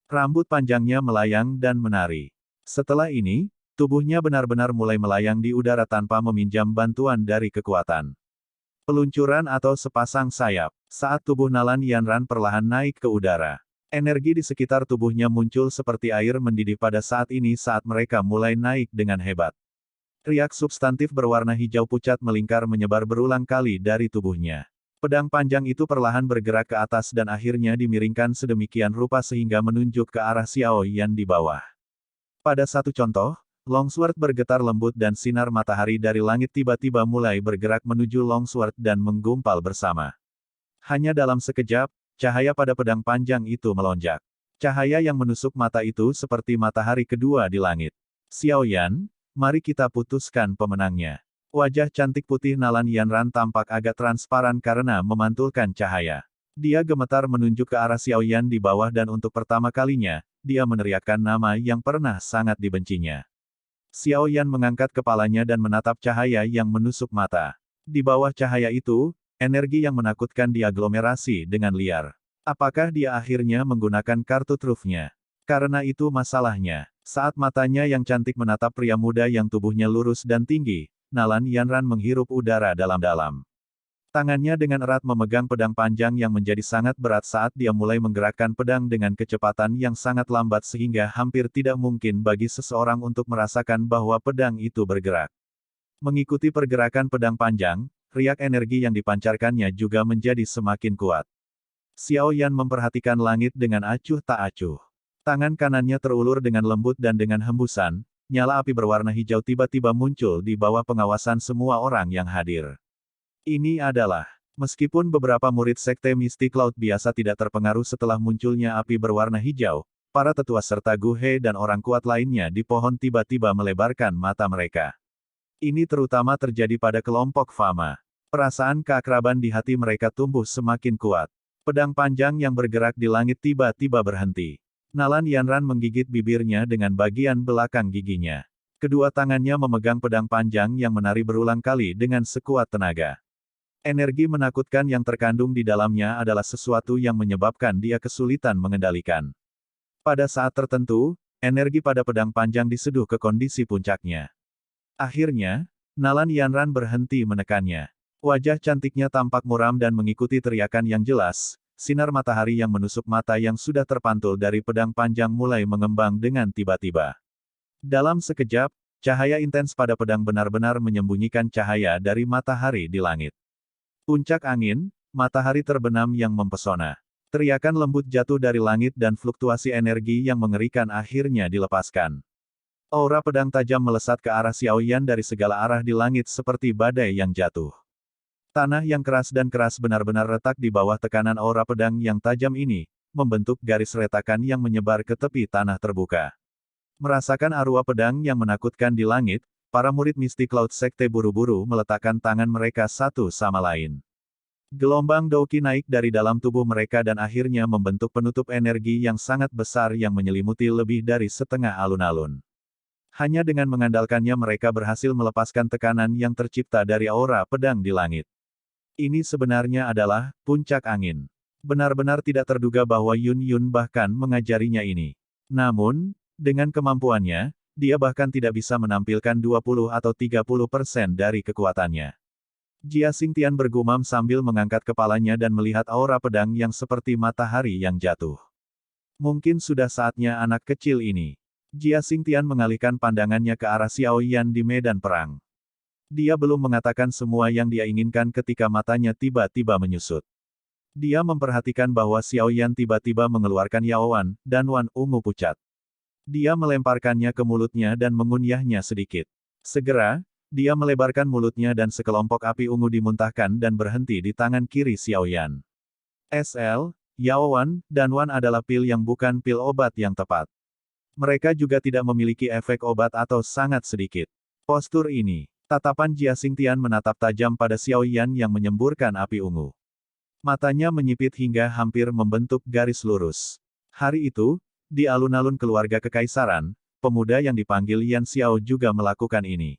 Rambut panjangnya melayang dan menari. Setelah ini, tubuhnya benar-benar mulai melayang di udara tanpa meminjam bantuan dari kekuatan. Peluncuran atau sepasang sayap. Saat tubuh Nalan Yanran perlahan naik ke udara. Energi di sekitar tubuhnya muncul seperti air mendidih pada saat ini saat mereka mulai naik dengan hebat. Riak substantif berwarna hijau pucat melingkar menyebar berulang kali dari tubuhnya. Pedang panjang itu perlahan bergerak ke atas dan akhirnya dimiringkan sedemikian rupa sehingga menunjuk ke arah Xiao Yan di bawah. Pada satu contoh, Longsword bergetar lembut dan sinar matahari dari langit tiba-tiba mulai bergerak menuju Longsword dan menggumpal bersama. Hanya dalam sekejap, cahaya pada pedang panjang itu melonjak. Cahaya yang menusuk mata itu seperti matahari kedua di langit. Xiao Yan, mari kita putuskan pemenangnya. Wajah cantik putih Nalan Yanran tampak agak transparan karena memantulkan cahaya. Dia gemetar menunjuk ke arah Xiao Yan di bawah dan untuk pertama kalinya, dia meneriakkan nama yang pernah sangat dibencinya. Xiao Yan mengangkat kepalanya dan menatap cahaya yang menusuk mata. Di bawah cahaya itu, energi yang menakutkan diaglomerasi dengan liar. Apakah dia akhirnya menggunakan kartu trufnya? Karena itu masalahnya. Saat matanya yang cantik menatap pria muda yang tubuhnya lurus dan tinggi, Nalan Yanran menghirup udara dalam-dalam. Tangannya dengan erat memegang pedang panjang yang menjadi sangat berat saat dia mulai menggerakkan pedang dengan kecepatan yang sangat lambat sehingga hampir tidak mungkin bagi seseorang untuk merasakan bahwa pedang itu bergerak. Mengikuti pergerakan pedang panjang, riak energi yang dipancarkannya juga menjadi semakin kuat. Xiao Yan memperhatikan langit dengan acuh tak acuh. Tangan kanannya terulur dengan lembut dan dengan hembusan, nyala api berwarna hijau tiba-tiba muncul di bawah pengawasan semua orang yang hadir. Ini adalah, meskipun beberapa murid sekte mistik laut biasa tidak terpengaruh setelah munculnya api berwarna hijau, para tetua serta Gu He dan orang kuat lainnya di pohon tiba-tiba melebarkan mata mereka. Ini terutama terjadi pada kelompok Fama. Perasaan keakraban di hati mereka tumbuh semakin kuat. Pedang panjang yang bergerak di langit tiba-tiba berhenti. Nalan Yanran menggigit bibirnya dengan bagian belakang giginya. Kedua tangannya memegang pedang panjang yang menari berulang kali dengan sekuat tenaga. Energi menakutkan yang terkandung di dalamnya adalah sesuatu yang menyebabkan dia kesulitan mengendalikan. Pada saat tertentu, energi pada pedang panjang diseduh ke kondisi puncaknya. Akhirnya, Nalan Yanran berhenti menekannya. Wajah cantiknya tampak muram dan mengikuti teriakan yang jelas, sinar matahari yang menusuk mata yang sudah terpantul dari pedang panjang mulai mengembang dengan tiba-tiba. Dalam sekejap, cahaya intens pada pedang benar-benar menyembunyikan cahaya dari matahari di langit. Puncak angin, matahari terbenam yang mempesona. Teriakan lembut jatuh dari langit dan fluktuasi energi yang mengerikan akhirnya dilepaskan. Aura pedang tajam melesat ke arah Xiaoyan dari segala arah di langit seperti badai yang jatuh. Tanah yang keras dan keras benar-benar retak di bawah tekanan aura pedang yang tajam ini, membentuk garis retakan yang menyebar ke tepi tanah terbuka. Merasakan arwah pedang yang menakutkan di langit, para murid mistik Laut Sekte buru-buru meletakkan tangan mereka satu sama lain. Gelombang Douqi naik dari dalam tubuh mereka dan akhirnya membentuk penutup energi yang sangat besar yang menyelimuti lebih dari setengah alun-alun. Hanya dengan mengandalkannya mereka berhasil melepaskan tekanan yang tercipta dari aura pedang di langit. Ini sebenarnya adalah puncak angin. Benar-benar tidak terduga bahwa Yun Yun bahkan mengajarinya ini. Namun, dengan kemampuannya, dia bahkan tidak bisa menampilkan 20 atau 30% dari kekuatannya. Jia Xingtian bergumam sambil mengangkat kepalanya dan melihat aura pedang yang seperti matahari yang jatuh. Mungkin sudah saatnya anak kecil ini. Jia Xingtian mengalihkan pandangannya ke arah Xiaoyan di medan perang. Dia belum mengatakan semua yang dia inginkan ketika matanya tiba-tiba menyusut. Dia memperhatikan bahwa Xiaoyan tiba-tiba mengeluarkan Yaowan, dan Wan ungu pucat. Dia melemparkannya ke mulutnya dan mengunyahnya sedikit. Segera, dia melebarkan mulutnya dan sekelompok api ungu dimuntahkan dan berhenti di tangan kiri Xiaoyan. SL, Yaowan, dan Wan adalah pil yang bukan pil obat yang tepat. Mereka juga tidak memiliki efek obat atau sangat sedikit. Postur ini. Tatapan Jia Xingtian menatap tajam pada Xiaoyan yang menyemburkan api ungu. Matanya menyipit hingga hampir membentuk garis lurus. Hari itu, di alun-alun keluarga kekaisaran, pemuda yang dipanggil Yan Xiao juga melakukan ini.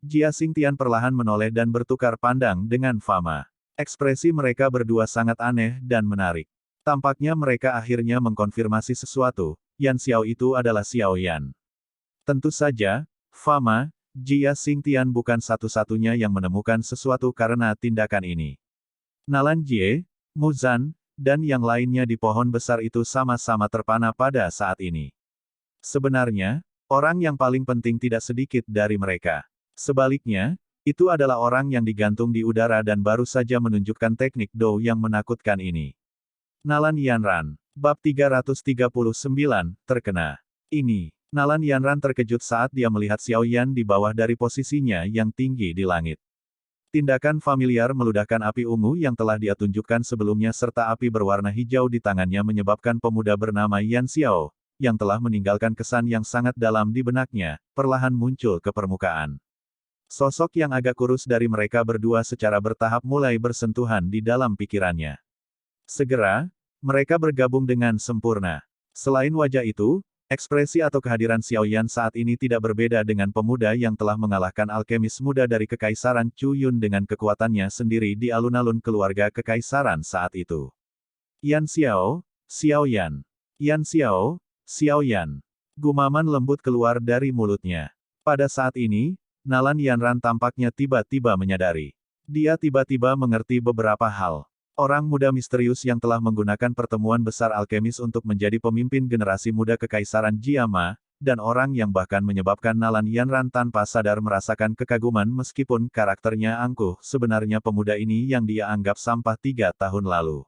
Jia Xingtian perlahan menoleh dan bertukar pandang dengan Fama. Ekspresi mereka berdua sangat aneh dan menarik. Tampaknya mereka akhirnya mengkonfirmasi sesuatu, Yan Xiao itu adalah Xiaoyan. Tentu saja, Fama, Jia Xingtian bukan satu-satunya yang menemukan sesuatu karena tindakan ini. Nalan Jie, Muzan, dan yang lainnya di pohon besar itu sama-sama terpana pada saat ini. Sebenarnya, orang yang paling penting tidak sedikit dari mereka. Sebaliknya, itu adalah orang yang digantung di udara dan baru saja menunjukkan teknik Dou yang menakutkan ini. Nalan Yanran, bab 339, terkena. Ini. Nalan Yanran terkejut saat dia melihat Xiaoyan di bawah dari posisinya yang tinggi di langit. Tindakan familiar meludahkan api ungu yang telah dia tunjukkan sebelumnya serta api berwarna hijau di tangannya menyebabkan pemuda bernama Yan Xiao, yang telah meninggalkan kesan yang sangat dalam di benaknya, perlahan muncul ke permukaan. Sosok yang agak kurus dari mereka berdua secara bertahap mulai bersentuhan di dalam pikirannya. Segera, mereka bergabung dengan sempurna. Selain wajah itu, ekspresi atau kehadiran Xiaoyan saat ini tidak berbeda dengan pemuda yang telah mengalahkan alkemis muda dari Kekaisaran Chu Yun dengan kekuatannya sendiri di alun-alun keluarga kekaisaran saat itu. Yan Xiao, Xiaoyan. Yan Xiao, Xiaoyan. Gumaman lembut keluar dari mulutnya. Pada saat ini, Nalan Yanran tampaknya tiba-tiba menyadari. Dia tiba-tiba mengerti beberapa hal. Orang muda misterius yang telah menggunakan pertemuan besar alkemis untuk menjadi pemimpin generasi muda Kekaisaran Jiama, dan orang yang bahkan menyebabkan Nalan Yanran tanpa sadar merasakan kekaguman meskipun karakternya angkuh, sebenarnya pemuda ini yang dia anggap sampah 3 tahun lalu.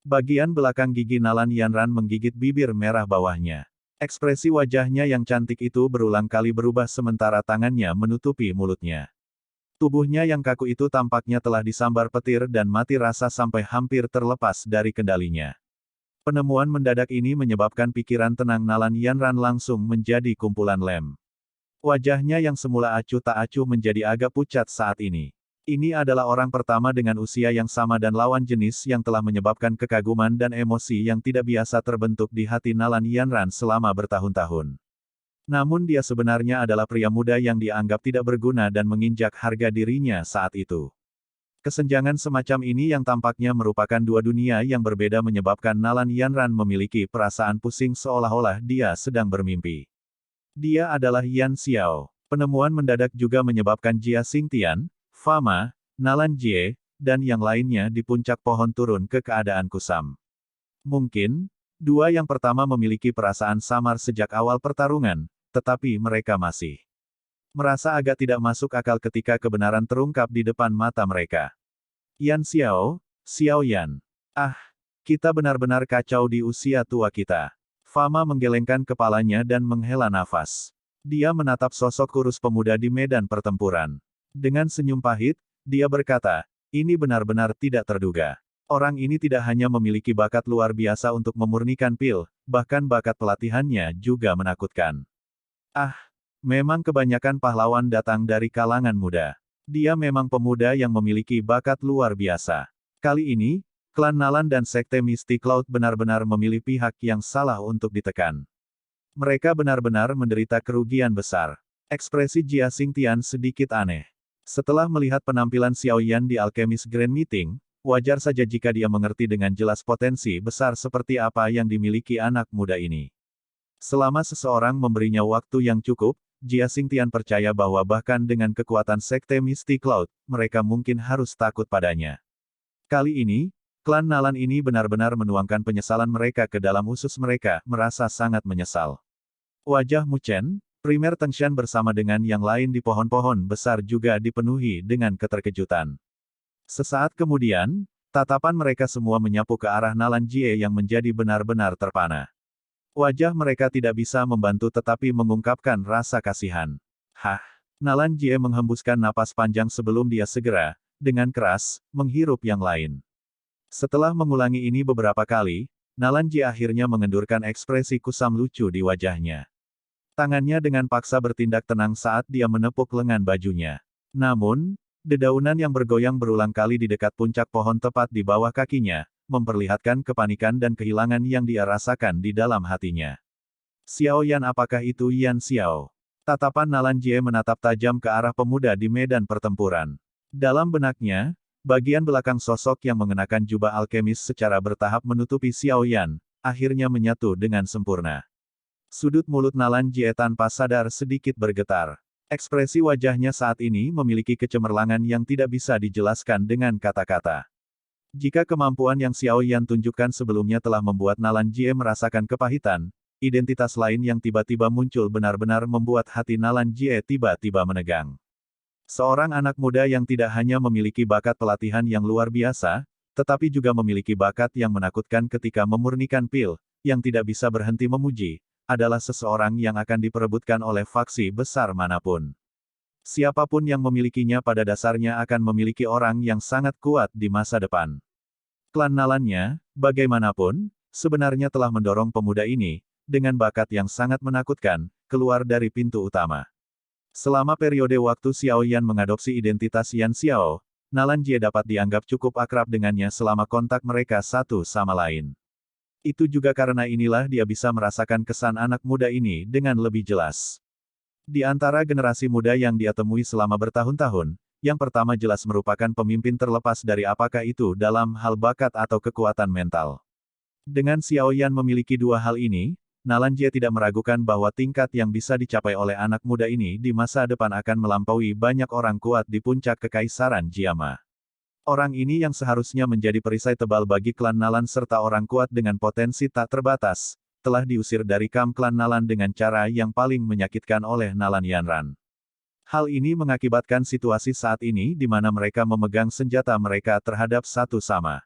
Bagian belakang gigi Nalan Yanran menggigit bibir merah bawahnya. Ekspresi wajahnya yang cantik itu berulang kali berubah sementara tangannya menutupi mulutnya. Tubuhnya yang kaku itu tampaknya telah disambar petir dan mati rasa sampai hampir terlepas dari kendalinya. Penemuan mendadak ini menyebabkan pikiran tenang Nalan Yanran langsung menjadi kumpulan lem. Wajahnya yang semula acuh tak acuh menjadi agak pucat saat ini. Ini adalah orang pertama dengan usia yang sama dan lawan jenis yang telah menyebabkan kekaguman dan emosi yang tidak biasa terbentuk di hati Nalan Yanran selama bertahun-tahun. Namun dia sebenarnya adalah pria muda yang dianggap tidak berguna dan menginjak harga dirinya saat itu. Kesenjangan semacam ini yang tampaknya merupakan dua dunia yang berbeda menyebabkan Nalan Yanran memiliki perasaan pusing seolah-olah dia sedang bermimpi. Dia adalah Yan Xiao. Penemuan mendadak juga menyebabkan Jia Xingtian, Fama, Nalan Jie, dan yang lainnya di puncak pohon turun ke keadaan kusam. Mungkin, dua yang pertama memiliki perasaan samar sejak awal pertarungan, tetapi mereka masih merasa agak tidak masuk akal ketika kebenaran terungkap di depan mata mereka. Yan Xiao, Xiao Yan. Ah, kita benar-benar kacau di usia tua kita. Fama menggelengkan kepalanya dan menghela nafas. Dia menatap sosok kurus pemuda di medan pertempuran. Dengan senyum pahit, dia berkata, ini benar-benar tidak terduga. Orang ini tidak hanya memiliki bakat luar biasa untuk memurnikan pil, bahkan bakat pelatihannya juga menakutkan. Ah, memang kebanyakan pahlawan datang dari kalangan muda. Dia memang pemuda yang memiliki bakat luar biasa. Kali ini, klan Nalan dan Sekte Mystic Cloud benar-benar memilih pihak yang salah untuk ditekan. Mereka benar-benar menderita kerugian besar. Ekspresi Jia Xingtian sedikit aneh. Setelah melihat penampilan Xiao Yan di Alchemist Grand Meeting, wajar saja jika dia mengerti dengan jelas potensi besar seperti apa yang dimiliki anak muda ini. Selama seseorang memberinya waktu yang cukup, Jia Xingtian percaya bahwa bahkan dengan kekuatan Sekte Mystic Cloud, mereka mungkin harus takut padanya. Kali ini, klan Nalan ini benar-benar menuangkan penyesalan mereka ke dalam usus mereka, merasa sangat menyesal. Wajah Mu Chen, primer Tengshan bersama dengan yang lain di pohon-pohon besar juga dipenuhi dengan keterkejutan. Sesaat kemudian, tatapan mereka semua menyapu ke arah Nalan Jie yang menjadi benar-benar terpana. Wajah mereka tidak bisa membantu tetapi mengungkapkan rasa kasihan. Hah! Nalan Jie menghembuskan napas panjang sebelum dia segera, dengan keras, menghirup yang lain. Setelah mengulangi ini beberapa kali, Nalan Jie akhirnya mengendurkan ekspresi kusam lucu di wajahnya. Tangannya dengan paksa bertindak tenang saat dia menepuk lengan bajunya. Namun, dedaunan yang bergoyang berulang kali di dekat puncak pohon tepat di bawah kakinya, memperlihatkan kepanikan dan kehilangan yang dia rasakan di dalam hatinya. Xiao Yan, apakah itu Yan Xiao? Tatapan Nalan Jie menatap tajam ke arah pemuda di medan pertempuran. Dalam benaknya, bagian belakang sosok yang mengenakan jubah alkemis secara bertahap menutupi Xiao Yan, akhirnya menyatu dengan sempurna. Sudut mulut Nalan Jie tanpa sadar sedikit bergetar. Ekspresi wajahnya saat ini memiliki kecemerlangan yang tidak bisa dijelaskan dengan kata-kata. Jika kemampuan yang Xiao Yan tunjukkan sebelumnya telah membuat Nalan Jie merasakan kepahitan, identitas lain yang tiba-tiba muncul benar-benar membuat hati Nalan Jie tiba-tiba menegang. Seorang anak muda yang tidak hanya memiliki bakat pelatihan yang luar biasa, tetapi juga memiliki bakat yang menakutkan ketika memurnikan pil, yang tidak bisa berhenti memuji, adalah seseorang yang akan diperebutkan oleh faksi besar manapun. Siapapun yang memilikinya pada dasarnya akan memiliki orang yang sangat kuat di masa depan. Klan Nalannya, bagaimanapun, sebenarnya telah mendorong pemuda ini, dengan bakat yang sangat menakutkan, keluar dari pintu utama. Selama periode waktu Xiao Yan mengadopsi identitas Yan Xiao, Nalan Jie dapat dianggap cukup akrab dengannya selama kontak mereka satu sama lain. Itu juga karena inilah dia bisa merasakan kesan anak muda ini dengan lebih jelas. Di antara generasi muda yang dia temui selama bertahun-tahun, yang pertama jelas merupakan pemimpin terlepas dari apakah itu dalam hal bakat atau kekuatan mental. Dengan Xiao Yan memiliki dua hal ini, Nalan Jie tidak meragukan bahwa tingkat yang bisa dicapai oleh anak muda ini di masa depan akan melampaui banyak orang kuat di puncak kekaisaran Jiama. Orang ini yang seharusnya menjadi perisai tebal bagi klan Nalan serta orang kuat dengan potensi tak terbatas, telah diusir dari kamp klan Nalan dengan cara yang paling menyakitkan oleh Nalan Yanran. Hal ini mengakibatkan situasi saat ini di mana mereka memegang senjata mereka terhadap satu sama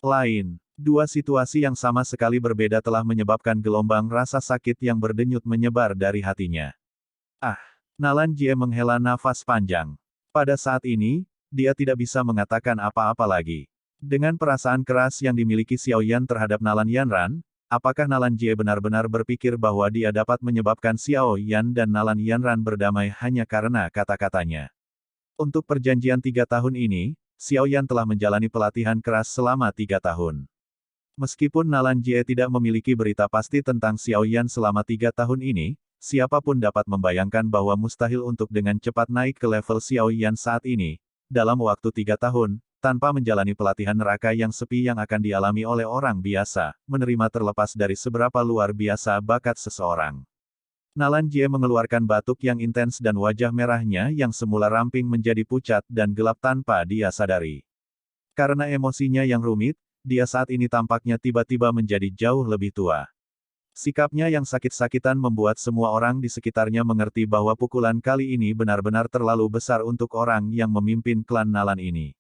lain. Dua situasi yang sama sekali berbeda telah menyebabkan gelombang rasa sakit yang berdenyut menyebar dari hatinya. Ah! Nalan Jie menghela nafas panjang. Pada saat ini, dia tidak bisa mengatakan apa-apa lagi. Dengan perasaan keras yang dimiliki Xiao Yan terhadap Nalan Yanran, apakah Nalan Jie benar-benar berpikir bahwa dia dapat menyebabkan Xiao Yan dan Nalan Yanran berdamai hanya karena kata-katanya? Untuk perjanjian 3 tahun ini, Xiao Yan telah menjalani pelatihan keras selama 3 tahun. Meskipun Nalan Jie tidak memiliki berita pasti tentang Xiao Yan selama 3 tahun ini, siapapun dapat membayangkan bahwa mustahil untuk dengan cepat naik ke level Xiao Yan saat ini, dalam waktu 3 tahun, tanpa menjalani pelatihan neraka yang sepi yang akan dialami oleh orang biasa, menerima terlepas dari seberapa luar biasa bakat seseorang. Nalan Jie mengeluarkan batuk yang intens dan wajah merahnya yang semula ramping menjadi pucat dan gelap tanpa dia sadari. Karena emosinya yang rumit, dia saat ini tampaknya tiba-tiba menjadi jauh lebih tua. Sikapnya yang sakit-sakitan membuat semua orang di sekitarnya mengerti bahwa pukulan kali ini benar-benar terlalu besar untuk orang yang memimpin klan Nalan ini.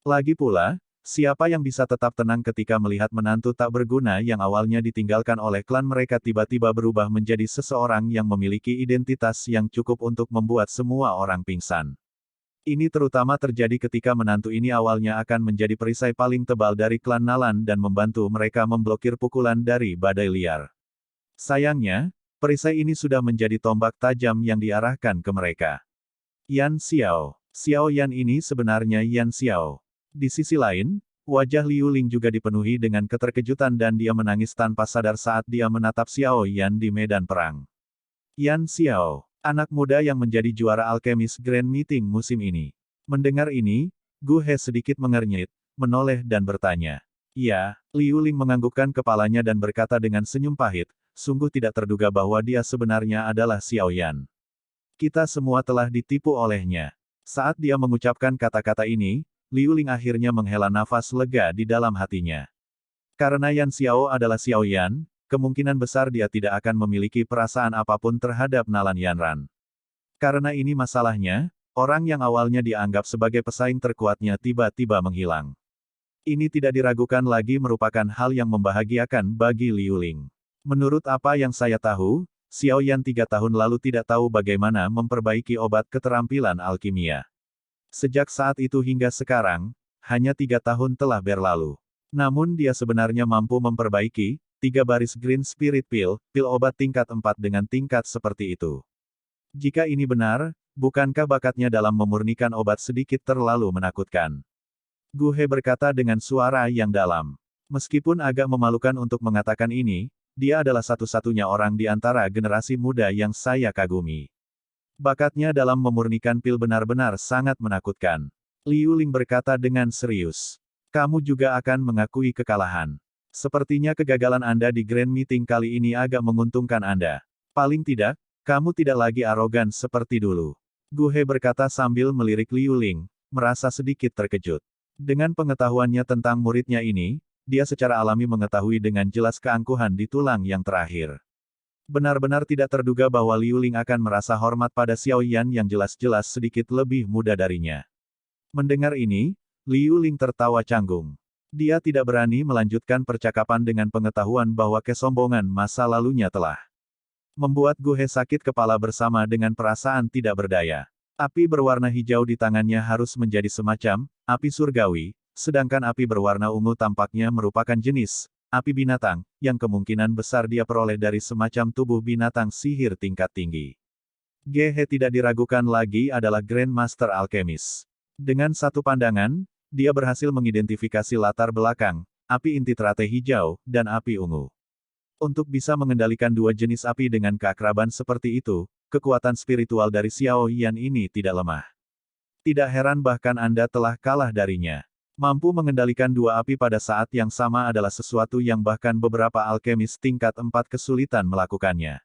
Lagi pula, siapa yang bisa tetap tenang ketika melihat menantu tak berguna yang awalnya ditinggalkan oleh klan mereka tiba-tiba berubah menjadi seseorang yang memiliki identitas yang cukup untuk membuat semua orang pingsan. Ini terutama terjadi ketika menantu ini awalnya akan menjadi perisai paling tebal dari klan Nalan dan membantu mereka memblokir pukulan dari badai liar. Sayangnya, perisai ini sudah menjadi tombak tajam yang diarahkan ke mereka. Yan Xiao. Xiao Yan ini sebenarnya Yan Xiao. Di sisi lain, wajah Liu Ling juga dipenuhi dengan keterkejutan dan dia menangis tanpa sadar saat dia menatap Xiao Yan di medan perang. Yan Xiao, anak muda yang menjadi juara alkemis Grand Meeting musim ini. Mendengar ini, Gu He sedikit mengernyit, menoleh dan bertanya. Ya, Liu Ling menganggukkan kepalanya dan berkata dengan senyum pahit, sungguh tidak terduga bahwa dia sebenarnya adalah Xiao Yan. Kita semua telah ditipu olehnya. Saat dia mengucapkan kata-kata ini, Liu Ling akhirnya menghela nafas lega di dalam hatinya. Karena Yan Xiao adalah Xiao Yan, kemungkinan besar dia tidak akan memiliki perasaan apapun terhadap Nalan Yanran. Karena ini masalahnya, orang yang awalnya dianggap sebagai pesaing terkuatnya tiba-tiba menghilang. Ini tidak diragukan lagi merupakan hal yang membahagiakan bagi Liu Ling. Menurut apa yang saya tahu, Xiao Yan 3 tahun lalu tidak tahu bagaimana memperbaiki obat keterampilan alkimia. Sejak saat itu hingga sekarang, hanya 3 tahun telah berlalu. Namun dia sebenarnya mampu memperbaiki 3 baris Green Spirit Pill, pil obat tingkat 4 dengan tingkat seperti itu. Jika ini benar, bukankah bakatnya dalam memurnikan obat sedikit terlalu menakutkan? Gu He berkata dengan suara yang dalam. Meskipun agak memalukan untuk mengatakan ini, dia adalah satu-satunya orang di antara generasi muda yang saya kagumi. Bakatnya dalam memurnikan pil benar-benar sangat menakutkan. Liu Ling berkata dengan serius. Kamu juga akan mengakui kekalahan. Sepertinya kegagalan Anda di Grand Meeting kali ini agak menguntungkan Anda. Paling tidak, kamu tidak lagi arogan seperti dulu. Gu He berkata sambil melirik Liu Ling, merasa sedikit terkejut. Dengan pengetahuannya tentang muridnya ini, dia secara alami mengetahui dengan jelas keangkuhan di tulang yang terakhir. Benar-benar tidak terduga bahwa Liu Ling akan merasa hormat pada Xiao Yan yang jelas-jelas sedikit lebih muda darinya. Mendengar ini, Liu Ling tertawa canggung. Dia tidak berani melanjutkan percakapan dengan pengetahuan bahwa kesombongan masa lalunya telah membuat Gu He sakit kepala bersama dengan perasaan tidak berdaya. Api berwarna hijau di tangannya harus menjadi semacam api surgawi, sedangkan api berwarna ungu tampaknya merupakan jenis api binatang, yang kemungkinan besar dia peroleh dari semacam tubuh binatang sihir tingkat tinggi. Ge He tidak diragukan lagi adalah Grand Master Alchemist. Dengan satu pandangan, dia berhasil mengidentifikasi latar belakang, api inti teratai hijau, dan api ungu. Untuk bisa mengendalikan dua jenis api dengan keakraban seperti itu, kekuatan spiritual dari Xiao Yan ini tidak lemah. Tidak heran bahkan Anda telah kalah darinya. Mampu mengendalikan dua api pada saat yang sama adalah sesuatu yang bahkan beberapa alkemis tingkat 4 kesulitan melakukannya.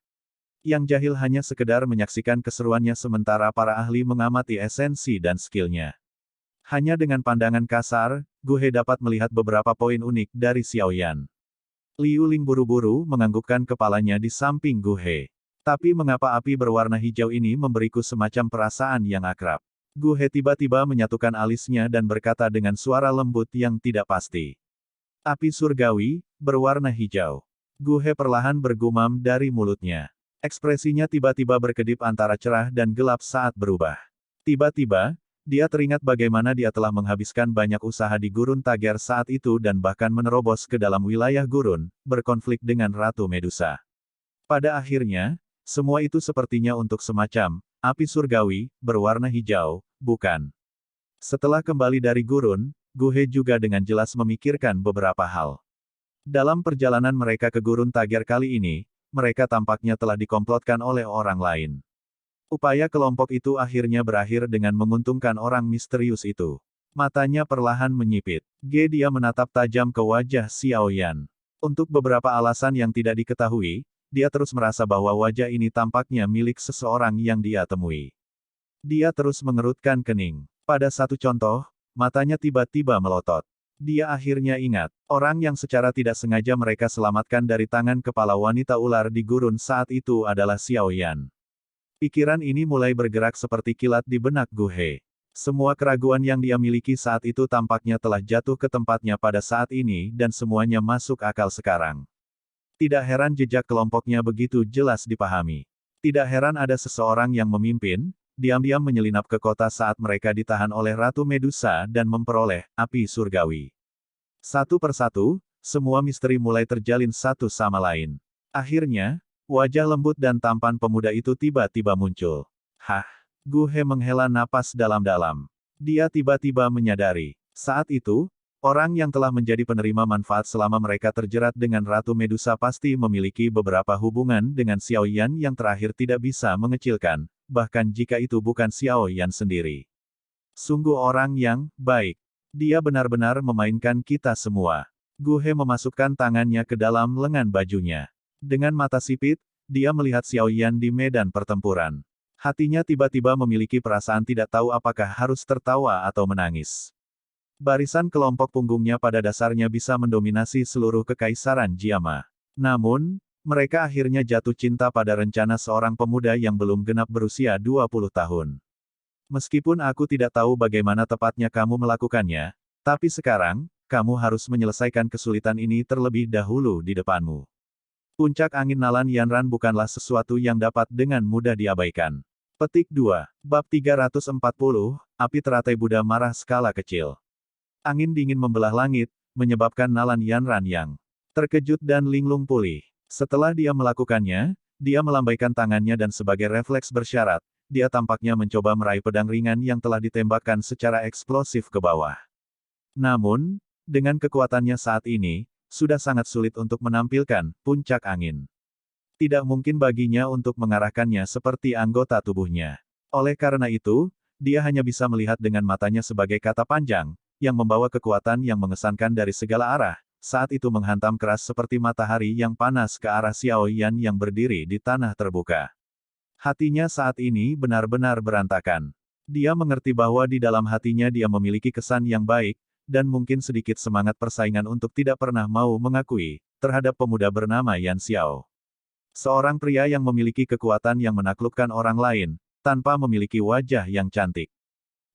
Yang jahil hanya sekedar menyaksikan keseruannya sementara para ahli mengamati esensi dan skillnya. Hanya dengan pandangan kasar, Gu He dapat melihat beberapa poin unik dari Xiao Yan. Liu Ling buru-buru menganggukkan kepalanya di samping Gu He. Tapi mengapa api berwarna hijau ini memberiku semacam perasaan yang akrab? Gu He tiba-tiba menyatukan alisnya dan berkata dengan suara lembut yang tidak pasti. Api surgawi, berwarna hijau. Gu He perlahan bergumam dari mulutnya. Ekspresinya tiba-tiba berkedip antara cerah dan gelap saat berubah. Tiba-tiba, dia teringat bagaimana dia telah menghabiskan banyak usaha di Gurun Tager saat itu dan bahkan menerobos ke dalam wilayah Gurun, berkonflik dengan Ratu Medusa. Pada akhirnya, semua itu sepertinya untuk semacam api surgawi, berwarna hijau, bukan? Setelah kembali dari Gurun, Gu He juga dengan jelas memikirkan beberapa hal. Dalam perjalanan mereka ke Gurun Tager kali ini, mereka tampaknya telah dikomplotkan oleh orang lain. Upaya kelompok itu akhirnya berakhir dengan menguntungkan orang misterius itu. Matanya perlahan menyipit. Dia menatap tajam ke wajah Xiao Yan. Untuk beberapa alasan yang tidak diketahui, dia terus merasa bahwa wajah ini tampaknya milik seseorang yang dia temui. Dia terus mengerutkan kening. Pada satu contoh, matanya tiba-tiba melotot. Dia akhirnya ingat, orang yang secara tidak sengaja mereka selamatkan dari tangan kepala wanita ular di gurun saat itu adalah Xiao Yan. Pikiran ini mulai bergerak seperti kilat di benak Gu He. Semua keraguan yang dia miliki saat itu tampaknya telah jatuh ke tempatnya pada saat ini dan semuanya masuk akal sekarang. Tidak heran jejak kelompoknya begitu jelas dipahami. Tidak heran ada seseorang yang memimpin, diam-diam menyelinap ke kota saat mereka ditahan oleh Ratu Medusa dan memperoleh api surgawi. Satu persatu, semua misteri mulai terjalin satu sama lain. Akhirnya, wajah lembut dan tampan pemuda itu tiba-tiba muncul. Hah! Gu He menghela napas dalam-dalam. Dia tiba-tiba menyadari. Saat itu, orang yang telah menjadi penerima manfaat selama mereka terjerat dengan Ratu Medusa pasti memiliki beberapa hubungan dengan Xiao Yan yang terakhir tidak bisa mengecilkan, bahkan jika itu bukan Xiao Yan sendiri. Sungguh orang yang baik. Dia benar-benar memainkan kita semua. Gu He memasukkan tangannya ke dalam lengan bajunya. Dengan mata sipit, dia melihat Xiao Yan di medan pertempuran. Hatinya tiba-tiba memiliki perasaan tidak tahu apakah harus tertawa atau menangis. Barisan kelompok punggungnya pada dasarnya bisa mendominasi seluruh kekaisaran Jiama. Namun, mereka akhirnya jatuh cinta pada rencana seorang pemuda yang belum genap berusia 20 tahun. Meskipun aku tidak tahu bagaimana tepatnya kamu melakukannya, tapi sekarang, kamu harus menyelesaikan kesulitan ini terlebih dahulu di depanmu. Puncak angin Nalan Yanran bukanlah sesuatu yang dapat dengan mudah diabaikan. Petik 2. Bab 340, Api Teratai Buddha Marah Skala Kecil. Angin dingin membelah langit, menyebabkan Nalan Yanran yang terkejut dan linglung pulih. Setelah dia melakukannya, dia melambaikan tangannya dan sebagai refleks bersyarat, dia tampaknya mencoba meraih pedang ringan yang telah ditembakkan secara eksplosif ke bawah. Namun, dengan kekuatannya saat ini, sudah sangat sulit untuk menampilkan puncak angin. Tidak mungkin baginya untuk mengarahkannya seperti anggota tubuhnya. Oleh karena itu, dia hanya bisa melihat dengan matanya sebagai kata panjang, yang membawa kekuatan yang mengesankan dari segala arah, saat itu menghantam keras seperti matahari yang panas ke arah Xiao Yan yang berdiri di tanah terbuka. Hatinya saat ini benar-benar berantakan. Dia mengerti bahwa di dalam hatinya dia memiliki kesan yang baik, dan mungkin sedikit semangat persaingan untuk tidak pernah mau mengakui, terhadap pemuda bernama Yan Xiao. Seorang pria yang memiliki kekuatan yang menaklukkan orang lain, tanpa memiliki wajah yang cantik.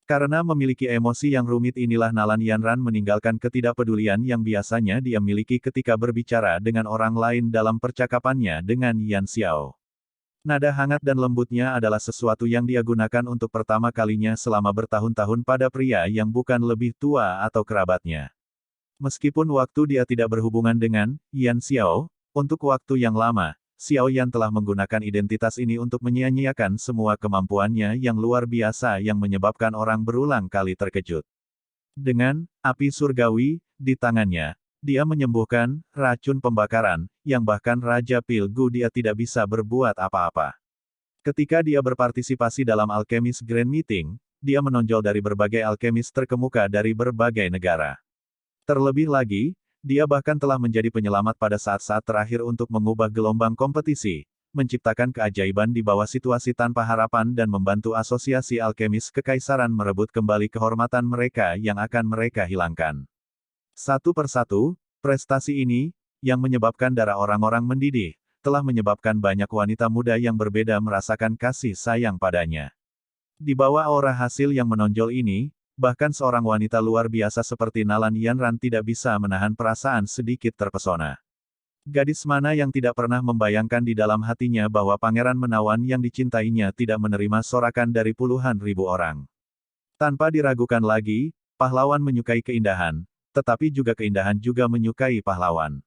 Karena memiliki emosi yang rumit inilah Nalan Yanran meninggalkan ketidakpedulian yang biasanya dia miliki ketika berbicara dengan orang lain dalam percakapannya dengan Yan Xiao. Nada hangat dan lembutnya adalah sesuatu yang dia gunakan untuk pertama kalinya selama bertahun-tahun pada pria yang bukan lebih tua atau kerabatnya. Meskipun waktu dia tidak berhubungan dengan Yan Xiao, untuk waktu yang lama, Xiao Yan telah menggunakan identitas ini untuk menyia-nyiakan semua kemampuannya yang luar biasa yang menyebabkan orang berulang kali terkejut. Dengan api surgawi di tangannya, dia menyembuhkan racun pembakaran, yang bahkan Raja Pilgu dia tidak bisa berbuat apa-apa. Ketika dia berpartisipasi dalam Alchemist Grand Meeting, dia menonjol dari berbagai alkemis terkemuka dari berbagai negara. Terlebih lagi, dia bahkan telah menjadi penyelamat pada saat-saat terakhir untuk mengubah gelombang kompetisi, menciptakan keajaiban di bawah situasi tanpa harapan dan membantu asosiasi alkemis kekaisaran merebut kembali kehormatan mereka yang akan mereka hilangkan. Satu persatu, prestasi ini, yang menyebabkan darah orang-orang mendidih, telah menyebabkan banyak wanita muda yang berbeda merasakan kasih sayang padanya. Di bawah aura hasil yang menonjol ini, bahkan seorang wanita luar biasa seperti Nalan Yanran tidak bisa menahan perasaan sedikit terpesona. Gadis mana yang tidak pernah membayangkan di dalam hatinya bahwa pangeran menawan yang dicintainya tidak menerima sorakan dari puluhan ribu orang. Tanpa diragukan lagi, pahlawan menyukai keindahan, tetapi juga keindahan juga menyukai pahlawan.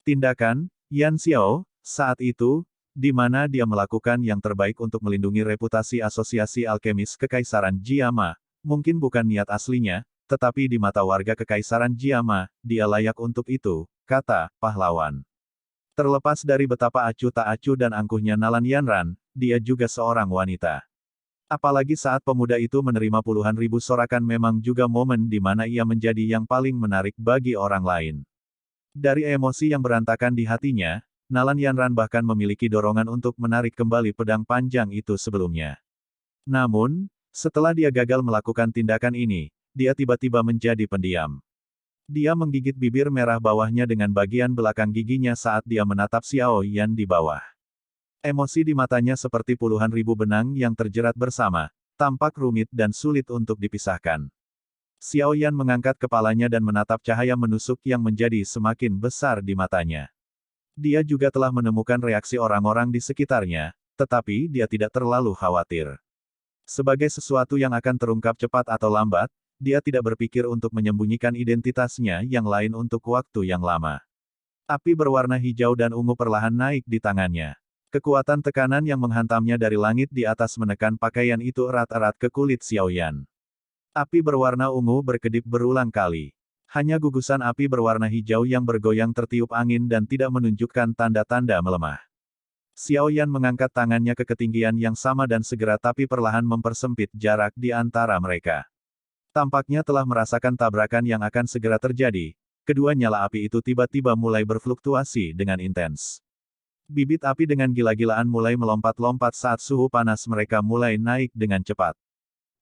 Tindakan Yan Xiao saat itu, di mana dia melakukan yang terbaik untuk melindungi reputasi asosiasi alkemis kekaisaran Jiama, mungkin bukan niat aslinya, tetapi di mata warga kekaisaran Jiama, dia layak untuk itu, kata pahlawan. Terlepas dari betapa acuh tak acuh dan angkuhnya Nalan Yanran, dia juga seorang wanita. Apalagi saat pemuda itu menerima puluhan ribu sorakan memang juga momen di mana ia menjadi yang paling menarik bagi orang lain. Dari emosi yang berantakan di hatinya, Nalan Yanran bahkan memiliki dorongan untuk menarik kembali pedang panjang itu sebelumnya. Namun, setelah dia gagal melakukan tindakan ini, dia tiba-tiba menjadi pendiam. Dia menggigit bibir merah bawahnya dengan bagian belakang giginya saat dia menatap Xiao Yan di bawah. Emosi di matanya seperti puluhan ribu benang yang terjerat bersama, tampak rumit dan sulit untuk dipisahkan. Xiao Yan mengangkat kepalanya dan menatap cahaya menusuk yang menjadi semakin besar di matanya. Dia juga telah menemukan reaksi orang-orang di sekitarnya, tetapi dia tidak terlalu khawatir. Sebagai sesuatu yang akan terungkap cepat atau lambat, dia tidak berpikir untuk menyembunyikan identitasnya yang lain untuk waktu yang lama. Api berwarna hijau dan ungu perlahan naik di tangannya. Kekuatan tekanan yang menghantamnya dari langit di atas menekan pakaian itu erat-erat ke kulit Xiao Yan. Api berwarna ungu berkedip berulang kali. Hanya gugusan api berwarna hijau yang bergoyang tertiup angin dan tidak menunjukkan tanda-tanda melemah. Xiao Yan mengangkat tangannya ke ketinggian yang sama dan segera tapi perlahan mempersempit jarak di antara mereka. Tampaknya telah merasakan tabrakan yang akan segera terjadi. Kedua nyala api itu tiba-tiba mulai berfluktuasi dengan intens. Bibit api dengan gila-gilaan mulai melompat-lompat saat suhu panas mereka mulai naik dengan cepat.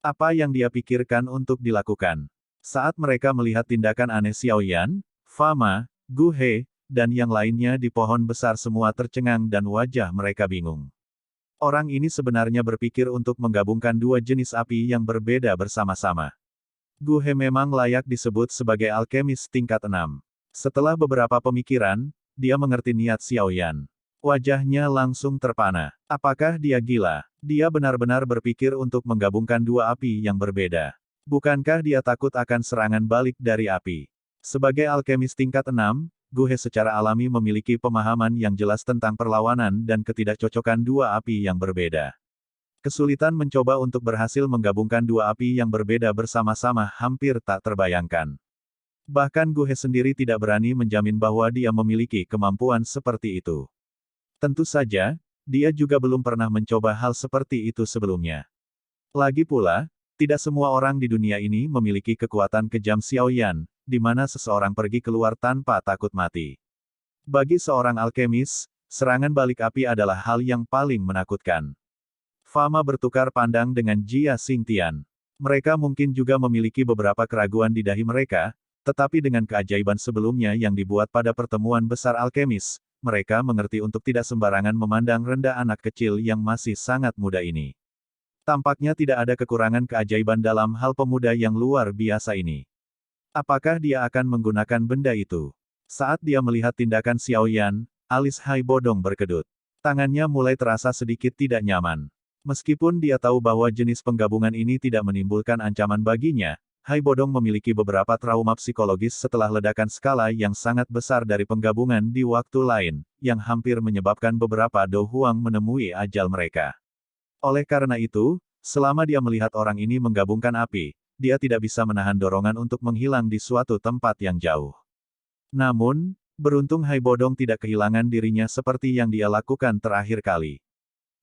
Apa yang dia pikirkan untuk dilakukan? Saat mereka melihat tindakan aneh Xiao Yan, Fama, Gu He, dan yang lainnya di pohon besar semua tercengang dan wajah mereka bingung. Orang ini sebenarnya berpikir untuk menggabungkan dua jenis api yang berbeda bersama-sama. Gu He memang layak disebut sebagai alkemis tingkat 6. Setelah beberapa pemikiran, dia mengerti niat Xiao Yan. Wajahnya langsung terpana. Apakah dia gila? Dia benar-benar berpikir untuk menggabungkan dua api yang berbeda. Bukankah dia takut akan serangan balik dari api? Sebagai alkemis tingkat 6, Gu He secara alami memiliki pemahaman yang jelas tentang perlawanan dan ketidakcocokan dua api yang berbeda. Kesulitan mencoba untuk berhasil menggabungkan dua api yang berbeda bersama-sama hampir tak terbayangkan. Bahkan Gu He sendiri tidak berani menjamin bahwa dia memiliki kemampuan seperti itu. Tentu saja, dia juga belum pernah mencoba hal seperti itu sebelumnya. Lagi pula, tidak semua orang di dunia ini memiliki kekuatan kejam Xiao Yan, di mana seseorang pergi keluar tanpa takut mati. Bagi seorang alkemis, serangan balik api adalah hal yang paling menakutkan. Fama bertukar pandang dengan Jia Xingtian. Mereka mungkin juga memiliki beberapa keraguan di dahi mereka, tetapi dengan keajaiban sebelumnya yang dibuat pada pertemuan besar alkemis, mereka mengerti untuk tidak sembarangan memandang rendah anak kecil yang masih sangat muda ini. Tampaknya tidak ada kekurangan keajaiban dalam hal pemuda yang luar biasa ini. Apakah dia akan menggunakan benda itu? Saat dia melihat tindakan Xiao Yan, alis Hai Bodong berkedut. Tangannya mulai terasa sedikit tidak nyaman. Meskipun dia tahu bahwa jenis penggabungan ini tidak menimbulkan ancaman baginya, Hai Bodong memiliki beberapa trauma psikologis setelah ledakan skala yang sangat besar dari penggabungan di waktu lain, yang hampir menyebabkan beberapa Do Huang menemui ajal mereka. Oleh karena itu, selama dia melihat orang ini menggabungkan api, dia tidak bisa menahan dorongan untuk menghilang di suatu tempat yang jauh. Namun, beruntung Hai Bodong tidak kehilangan dirinya seperti yang dia lakukan terakhir kali.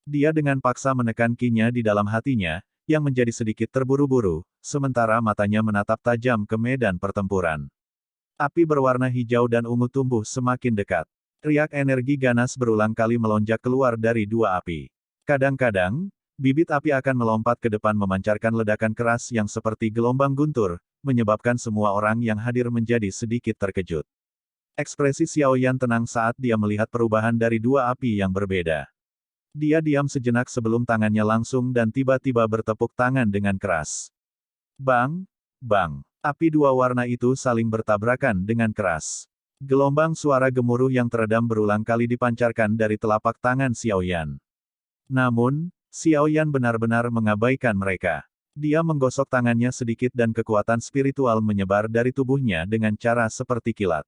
Dia dengan paksa menekan ki-nya di dalam hatinya, yang menjadi sedikit terburu-buru, sementara matanya menatap tajam ke medan pertempuran. Api berwarna hijau dan ungu tumbuh semakin dekat. Riak energi ganas berulang kali melonjak keluar dari dua api. Kadang-kadang, bibit api akan melompat ke depan memancarkan ledakan keras yang seperti gelombang guntur, menyebabkan semua orang yang hadir menjadi sedikit terkejut. Ekspresi Xiao Yan tenang saat dia melihat perubahan dari dua api yang berbeda. Dia diam sejenak sebelum tangannya langsung dan tiba-tiba bertepuk tangan dengan keras. Bang! Bang! Api dua warna itu saling bertabrakan dengan keras. Gelombang suara gemuruh yang teredam berulang kali dipancarkan dari telapak tangan Xiao Yan. Namun, Xiao Yan benar-benar mengabaikan mereka. Dia menggosok tangannya sedikit dan kekuatan spiritual menyebar dari tubuhnya dengan cara seperti kilat.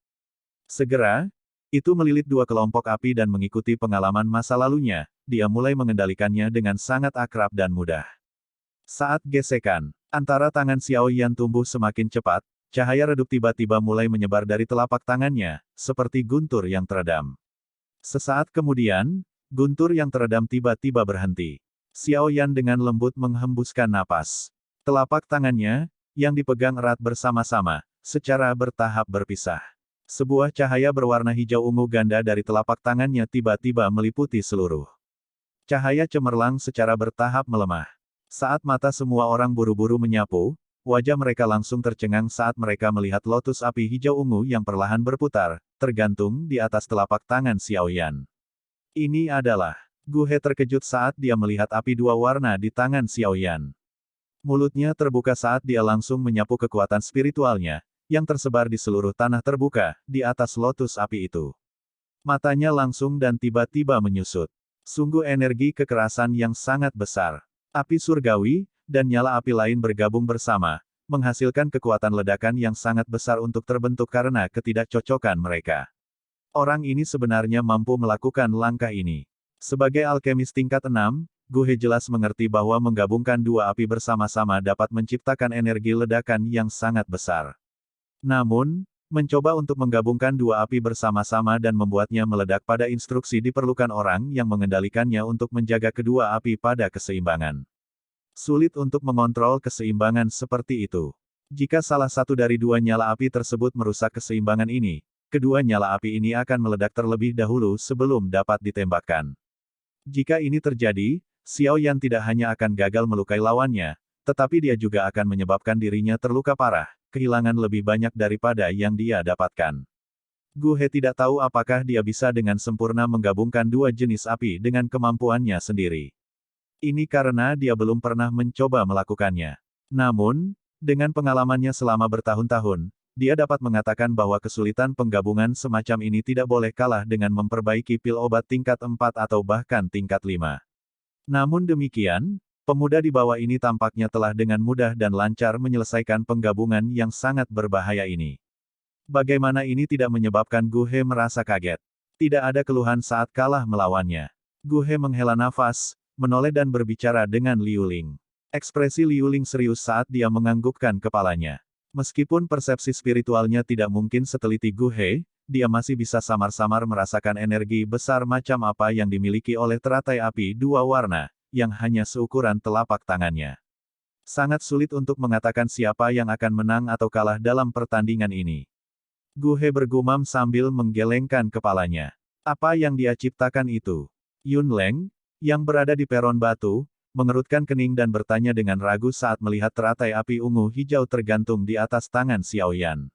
Segera, itu melilit dua kelompok api dan mengikuti pengalaman masa lalunya, dia mulai mengendalikannya dengan sangat akrab dan mudah. Saat gesekan, antara tangan Xiao Yan tumbuh semakin cepat, cahaya redup tiba-tiba mulai menyebar dari telapak tangannya, seperti guntur yang teredam. Sesaat kemudian, Guntur yang teredam tiba-tiba berhenti. Xiao Yan dengan lembut menghembuskan napas. Telapak tangannya, yang dipegang erat bersama-sama, secara bertahap berpisah. Sebuah cahaya berwarna hijau ungu ganda dari telapak tangannya tiba-tiba meliputi seluruh. Cahaya cemerlang secara bertahap melemah. Saat mata semua orang buru-buru menyapu, wajah mereka langsung tercengang saat mereka melihat lotus api hijau ungu yang perlahan berputar, tergantung di atas telapak tangan Xiao Yan. Ini adalah... Gu He terkejut saat dia melihat api dua warna di tangan Xiao Yan. Mulutnya terbuka saat dia langsung menyapu kekuatan spiritualnya, yang tersebar di seluruh tanah terbuka, di atas lotus api itu. Matanya langsung dan tiba-tiba menyusut. Sungguh energi kekerasan yang sangat besar. Api surgawi, dan nyala api lain bergabung bersama, menghasilkan kekuatan ledakan yang sangat besar untuk terbentuk karena ketidakcocokan mereka. Orang ini sebenarnya mampu melakukan langkah ini. Sebagai alkemis tingkat 6, Gu He jelas mengerti bahwa menggabungkan dua api bersama-sama dapat menciptakan energi ledakan yang sangat besar. Namun, mencoba untuk menggabungkan dua api bersama-sama dan membuatnya meledak pada instruksi diperlukan orang yang mengendalikannya untuk menjaga kedua api pada keseimbangan. Sulit untuk mengontrol keseimbangan seperti itu. Jika salah satu dari dua nyala api tersebut merusak keseimbangan ini, kedua nyala api ini akan meledak terlebih dahulu sebelum dapat ditembakkan. Jika ini terjadi, Xiao Yan tidak hanya akan gagal melukai lawannya, tetapi dia juga akan menyebabkan dirinya terluka parah, kehilangan lebih banyak daripada yang dia dapatkan. Gu He tidak tahu apakah dia bisa dengan sempurna menggabungkan dua jenis api dengan kemampuannya sendiri. Ini karena dia belum pernah mencoba melakukannya. Namun, dengan pengalamannya selama bertahun-tahun, dia dapat mengatakan bahwa kesulitan penggabungan semacam ini tidak boleh kalah dengan memperbaiki pil obat tingkat 4 atau bahkan tingkat 5. Namun demikian, pemuda di bawah ini tampaknya telah dengan mudah dan lancar menyelesaikan penggabungan yang sangat berbahaya ini. Bagaimana ini tidak menyebabkan Gu He merasa kaget? Tidak ada keluhan saat kalah melawannya. Gu He menghela nafas, menoleh dan berbicara dengan Liu Ling. Ekspresi Liu Ling serius saat dia menganggukkan kepalanya. Meskipun persepsi spiritualnya tidak mungkin seteliti Gu He, dia masih bisa samar-samar merasakan energi besar macam apa yang dimiliki oleh teratai api dua warna, yang hanya seukuran telapak tangannya. Sangat sulit untuk mengatakan siapa yang akan menang atau kalah dalam pertandingan ini. Gu He bergumam sambil menggelengkan kepalanya. Apa yang dia ciptakan itu? Yun Leng, yang berada di peron batu, mengerutkan kening dan bertanya dengan ragu saat melihat teratai api ungu hijau tergantung di atas tangan Xiao Yan.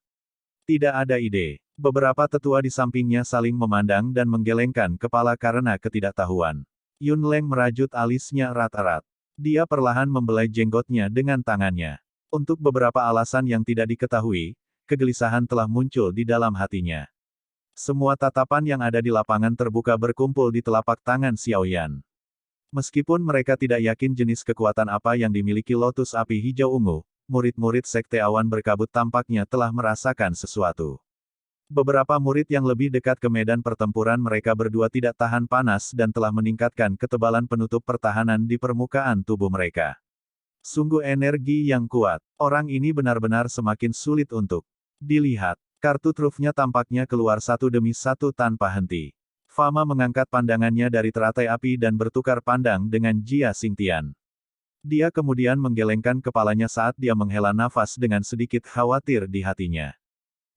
Tidak ada ide. Beberapa tetua di sampingnya saling memandang dan menggelengkan kepala karena ketidaktahuan. Yun Leng merajut alisnya erat-erat. Dia perlahan membelai jenggotnya dengan tangannya. Untuk beberapa alasan yang tidak diketahui, kegelisahan telah muncul di dalam hatinya. Semua tatapan yang ada di lapangan terbuka berkumpul di telapak tangan Xiao Yan. Meskipun mereka tidak yakin jenis kekuatan apa yang dimiliki lotus api hijau ungu, murid-murid Sekte Awan Berkabut tampaknya telah merasakan sesuatu. Beberapa murid yang lebih dekat ke medan pertempuran mereka berdua tidak tahan panas dan telah meningkatkan ketebalan penutup pertahanan di permukaan tubuh mereka. Sungguh energi yang kuat. Orang ini benar-benar semakin sulit untuk dilihat. Kartu trufnya tampaknya keluar satu demi satu tanpa henti. Fama mengangkat pandangannya dari teratai api dan bertukar pandang dengan Jia Xingtian. Dia kemudian menggelengkan kepalanya saat dia menghela nafas dengan sedikit khawatir di hatinya.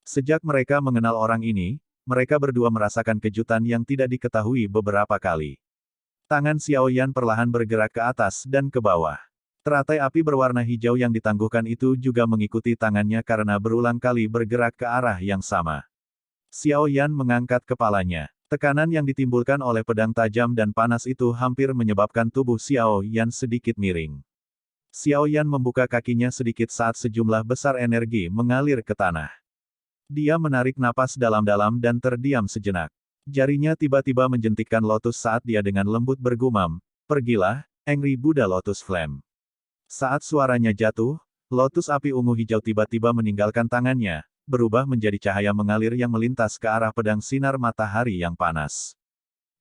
Sejak mereka mengenal orang ini, mereka berdua merasakan kejutan yang tidak diketahui beberapa kali. Tangan Xiao Yan perlahan bergerak ke atas dan ke bawah. Teratai api berwarna hijau yang ditangguhkan itu juga mengikuti tangannya karena berulang kali bergerak ke arah yang sama. Xiao Yan mengangkat kepalanya. Tekanan yang ditimbulkan oleh pedang tajam dan panas itu hampir menyebabkan tubuh Xiao Yan sedikit miring. Xiao Yan membuka kakinya sedikit saat sejumlah besar energi mengalir ke tanah. Dia menarik napas dalam-dalam dan terdiam sejenak. Jarinya tiba-tiba menjentikkan lotus saat dia dengan lembut bergumam, "Pergilah, Angry Buddha Lotus Flame." Saat suaranya jatuh, lotus api ungu hijau tiba-tiba meninggalkan tangannya, berubah menjadi cahaya mengalir yang melintas ke arah pedang sinar matahari yang panas.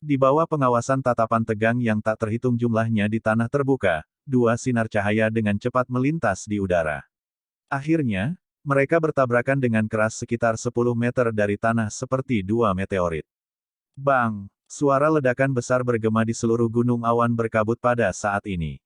Di bawah pengawasan tatapan tegang yang tak terhitung jumlahnya di tanah terbuka, dua sinar cahaya dengan cepat melintas di udara. Akhirnya, mereka bertabrakan dengan keras sekitar 10 meter dari tanah seperti dua meteorit. Bang! Suara ledakan besar bergema di seluruh gunung awan berkabut pada saat ini.